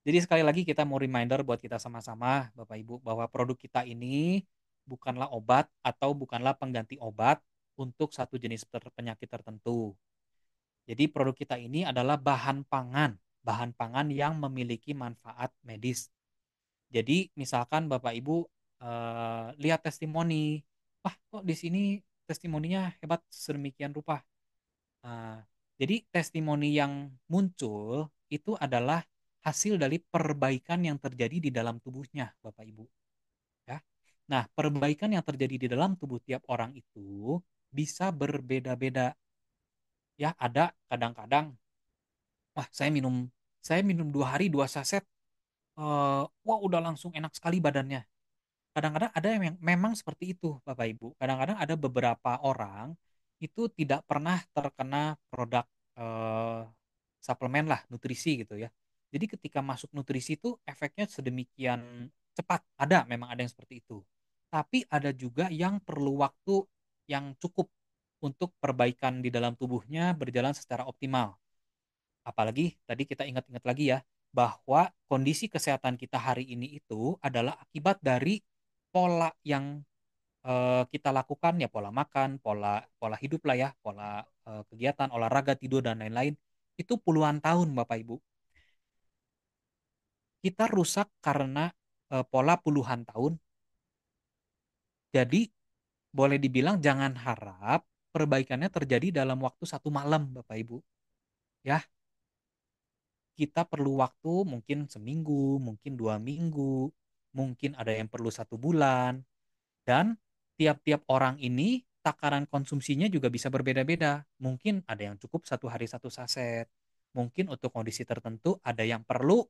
Jadi sekali lagi kita mau reminder buat kita sama-sama Bapak Ibu bahwa produk kita ini bukanlah obat atau bukanlah pengganti obat untuk satu jenis penyakit tertentu. Jadi produk kita ini adalah bahan pangan yang memiliki manfaat medis. Jadi misalkan Bapak Ibu lihat testimoni, wah kok di sini testimoninya hebat sedemikian rupa. Nah, jadi testimoni yang muncul itu adalah hasil dari perbaikan yang terjadi di dalam tubuhnya, Bapak Ibu. Ya. Nah, perbaikan yang terjadi di dalam tubuh tiap orang itu bisa berbeda-beda. Ya, ada kadang-kadang, wah saya minum 2 hari 2 saset, wah udah langsung enak sekali badannya. Kadang-kadang ada yang memang seperti itu, Bapak Ibu. Kadang-kadang ada beberapa orang itu tidak pernah terkena produk eh, suplemen lah, nutrisi gitu ya. Jadi ketika masuk nutrisi itu efeknya sedemikian cepat. Memang ada yang seperti itu. Tapi ada juga yang perlu waktu yang cukup untuk perbaikan di dalam tubuhnya berjalan secara optimal. Apalagi tadi kita ingat-ingat lagi ya, bahwa kondisi kesehatan kita hari ini itu adalah akibat dari pola yang kita lakukan ya, pola makan, pola pola hidup lah ya, pola kegiatan, olahraga, tidur dan lain-lain. Itu puluhan tahun Bapak Ibu. Kita rusak karena pola puluhan tahun. Jadi boleh dibilang jangan harap perbaikannya terjadi dalam waktu 1 malam Bapak Ibu. Ya, kita perlu waktu mungkin seminggu, mungkin 2 minggu, mungkin ada yang perlu 1 bulan. Dan tiap-tiap orang ini takaran konsumsinya juga bisa berbeda-beda. Mungkin ada yang cukup 1 hari 1 saset. Mungkin untuk kondisi tertentu ada yang perlu,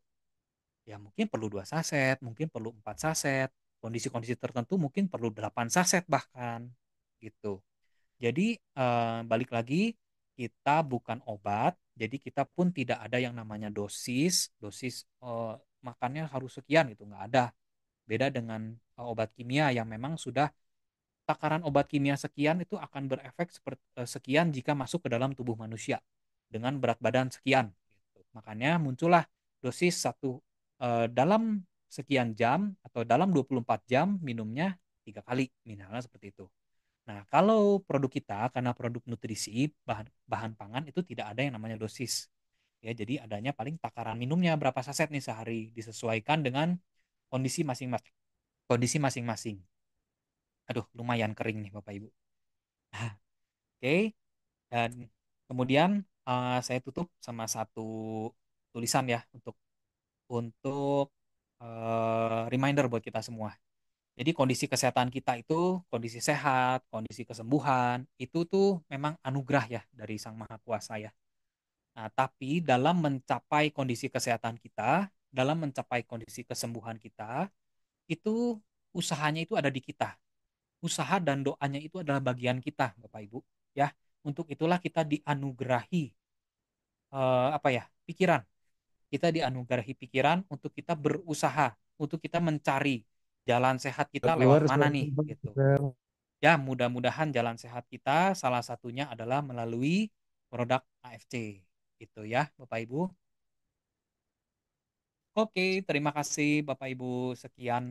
ya mungkin perlu 2 saset, mungkin perlu 4 saset. Kondisi-kondisi tertentu mungkin perlu 8 saset bahkan. Gitu. Jadi balik lagi, kita bukan obat, jadi kita pun tidak ada yang namanya dosis makannya harus sekian gitu, nggak ada. Beda dengan obat kimia yang memang sudah takaran obat kimia sekian itu akan berefek seperti sekian jika masuk ke dalam tubuh manusia dengan berat badan sekian. Gitu. Makanya muncullah dosis dalam sekian jam atau dalam 24 jam minumnya 3 kali, misalnya seperti itu. Nah, kalau produk kita karena produk nutrisi bahan bahan pangan itu tidak ada yang namanya dosis. Ya, jadi adanya paling takaran minumnya berapa saset nih sehari disesuaikan dengan kondisi masing-masing. Kondisi masing-masing. Aduh, lumayan kering nih Bapak Ibu. Oke, dan kemudian saya tutup sama satu tulisan ya untuk reminder buat kita semua. Jadi kondisi kesehatan kita itu, kondisi sehat, kondisi kesembuhan, itu tuh memang anugerah ya dari Sang Maha Kuasa ya. Nah, tapi dalam mencapai kondisi kesehatan kita, dalam mencapai kondisi kesembuhan kita, itu usahanya itu ada di kita. Usaha dan doanya itu adalah bagian kita, Bapak Ibu. Ya, untuk itulah kita dianugerahi apa ya, pikiran. kita dianugerahi pikiran untuk kita berusaha, untuk kita mencari jalan sehat kita Keluar lewat mana suara nih tempat gitu. kita. Ya, mudah-mudahan jalan sehat kita salah satunya adalah melalui produk AFC. Gitu ya, Bapak Ibu. Oke, terima kasih Bapak Ibu. Sekian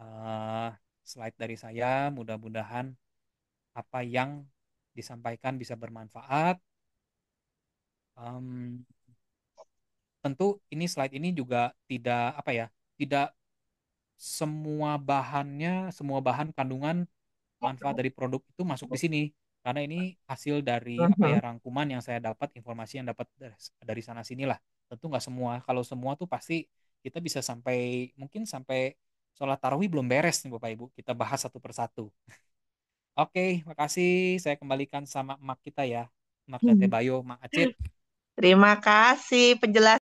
eh, slide dari saya. Mudah-mudahan apa yang disampaikan bisa bermanfaat. Em, tentu ini slide ini juga tidak apa ya, tidak semua bahan kandungan manfaat dari produk itu masuk di sini. Karena ini hasil dari apa ya Mhm. rangkuman yang saya dapat, informasi yang dapat dari sana sinilah. Tentu nggak semua. Kalau semua tuh pasti kita bisa sampai mungkin sampai sholat tarawih belum beres nih Bapak Ibu. Kita bahas satu persatu. Oke, makasih. Saya kembalikan sama emak kita ya. Emak Tete Bayo, Mak Acit. Terima kasih penjelasan.